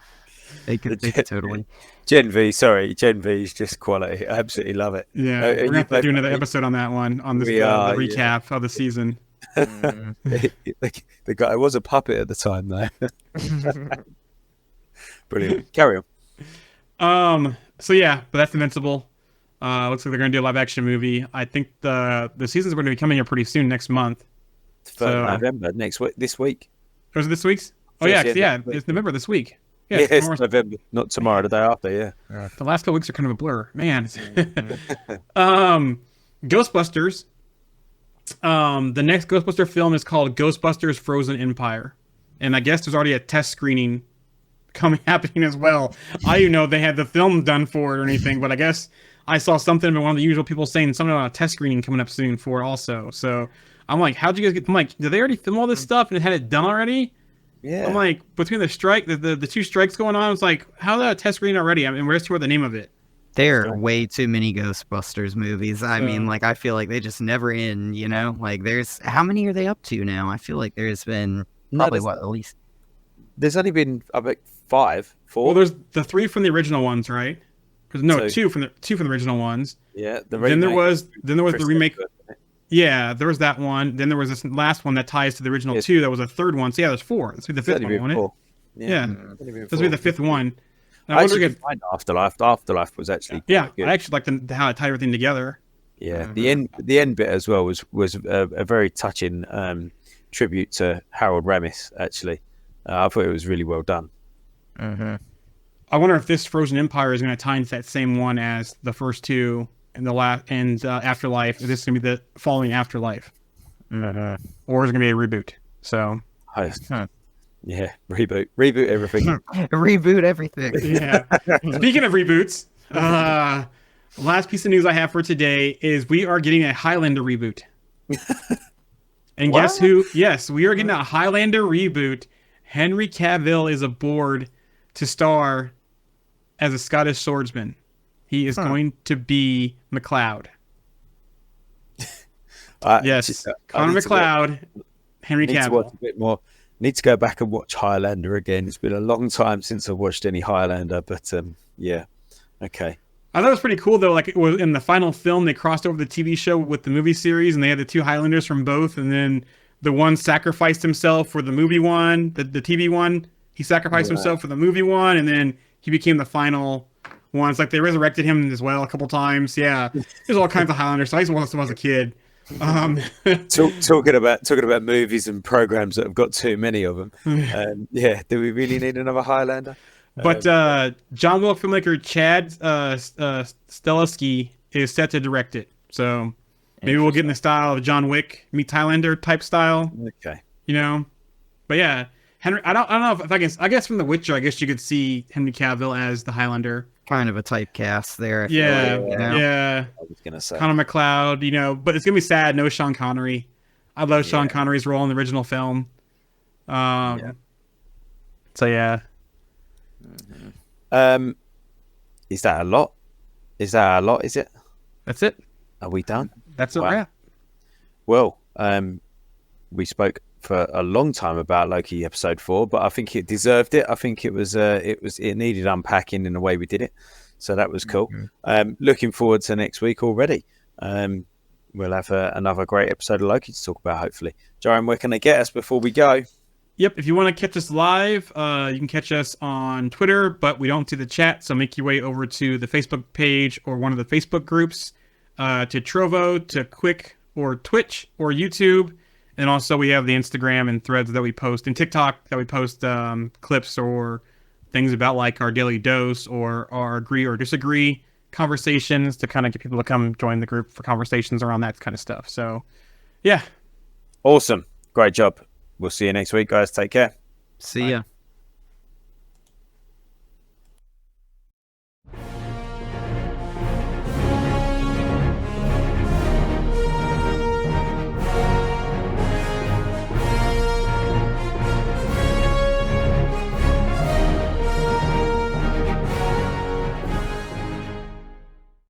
they could totally. Gen V is just quality. I absolutely love it. yeah, we're gonna have to do another episode on that one on this the recap of the season. The guy was a puppet at the time, though. Brilliant. Carry on. So yeah, but that's Invincible. Looks like they're gonna do a live action movie. I think the season's going to be coming here pretty soon, next month. 3rd November next week. This week. Was it this week's? Oh yeah, it's November this week. Yeah, it's November, not tomorrow. The day after. Yeah. The last couple weeks are kind of a blur, man. Ghostbusters. The next Ghostbuster film is called Ghostbusters: Frozen Empire, and I guess there's already a test screening happening as well. I didn't know they had the film done for it or anything, but I guess I saw something about one of the usual people saying something about a test screening coming up soon for it also. So I'm like, how'd you guys get? I'm like, did they already film all this stuff and had it done already? Yeah. I'm like, between the strike, the 2 strikes going on, it's like, how that test screening already? I mean, where's the name of it? There are way too many Ghostbusters movies. I mean, like, I feel like they just never end, you know? Like, how many are they up to now? I feel like there's been probably, at least... There's only been, I bet, 4. Well, there's the 3 from the original ones, right? No, two from the original ones. Yeah. Then there was the remake. Hemsworth. Yeah, there was that one. Then there was this last one that ties to the original two. That was a third one. So yeah, there's four. This would be the fifth one, won't it? Yeah. This would be the fifth one. And I actually find Afterlife. Afterlife was actually I good. actually like how it tied everything together. Yeah, the end bit as well was a very touching tribute to Harold Ramis. Actually, I thought it was really well done. I wonder if this Frozen Empire is going to tie into that same one as the first two and the last and Afterlife. If this is going to be the following Afterlife, or is it going to be a reboot? So, yeah, reboot everything. Reboot everything. Yeah. Speaking of reboots, last piece of news I have for today is we are getting a Highlander reboot. And guess who? Yes, we are getting a Highlander reboot. Henry Cavill is aboard to star as a Scottish swordsman. He is going to be MacLeod. Yes, Connor MacLeod, Henry Cavill. To watch a bit more. Need to go back and watch Highlander again. It's been a long time since I've watched any Highlander, but yeah, okay. I thought it was pretty cool though. Like it was in the final film, they crossed over the TV show with the movie series, and they had the two Highlanders from both, and then the one sacrificed himself for the movie one, the TV one. He sacrificed himself for the movie one, and then he became the final one. It's like they resurrected him as well a couple times. Yeah, there's all kinds of Highlanders. So I used to watch them as a kid. Talking about movies and programs that have got too many of them. Yeah, do we really need another Highlander? But John Wilk filmmaker Chad Stahelski is set to direct it. So maybe we'll get in the style of John Wick meets Highlander type style. Okay. But yeah, Henry. I don't know if I guess from The Witcher, I guess you could see Henry Cavill as the Highlander. Kind of a typecast there. Yeah. I was gonna say Connor MacLeod, but it's gonna be sad. No Sean Connery. I love Sean Connery's role in the original film. So yeah. Is that a lot? Is it? That's it. Are we done? That's a wrap. Well, we spoke for a long time about Loki episode 4, but I think it deserved it. I think it needed unpacking in the way we did it, so that was cool. Looking forward to next week already. We'll have another great episode of Loki to talk about, hopefully. Jaren, where can they get us before we go? Yep, if you want to catch us live, you can catch us on Twitter, but we don't do the chat, so make your way over to the Facebook page or one of the Facebook groups, to Trovo, to Quick, or Twitch, or YouTube. And also we have the Instagram and Threads that we post, and TikTok that we post clips or things about like our daily dose or our agree or disagree conversations to kind of get people to come join the group for conversations around that kind of stuff. So, yeah. Awesome. Great job. We'll see you next week, guys. Take care. See ya.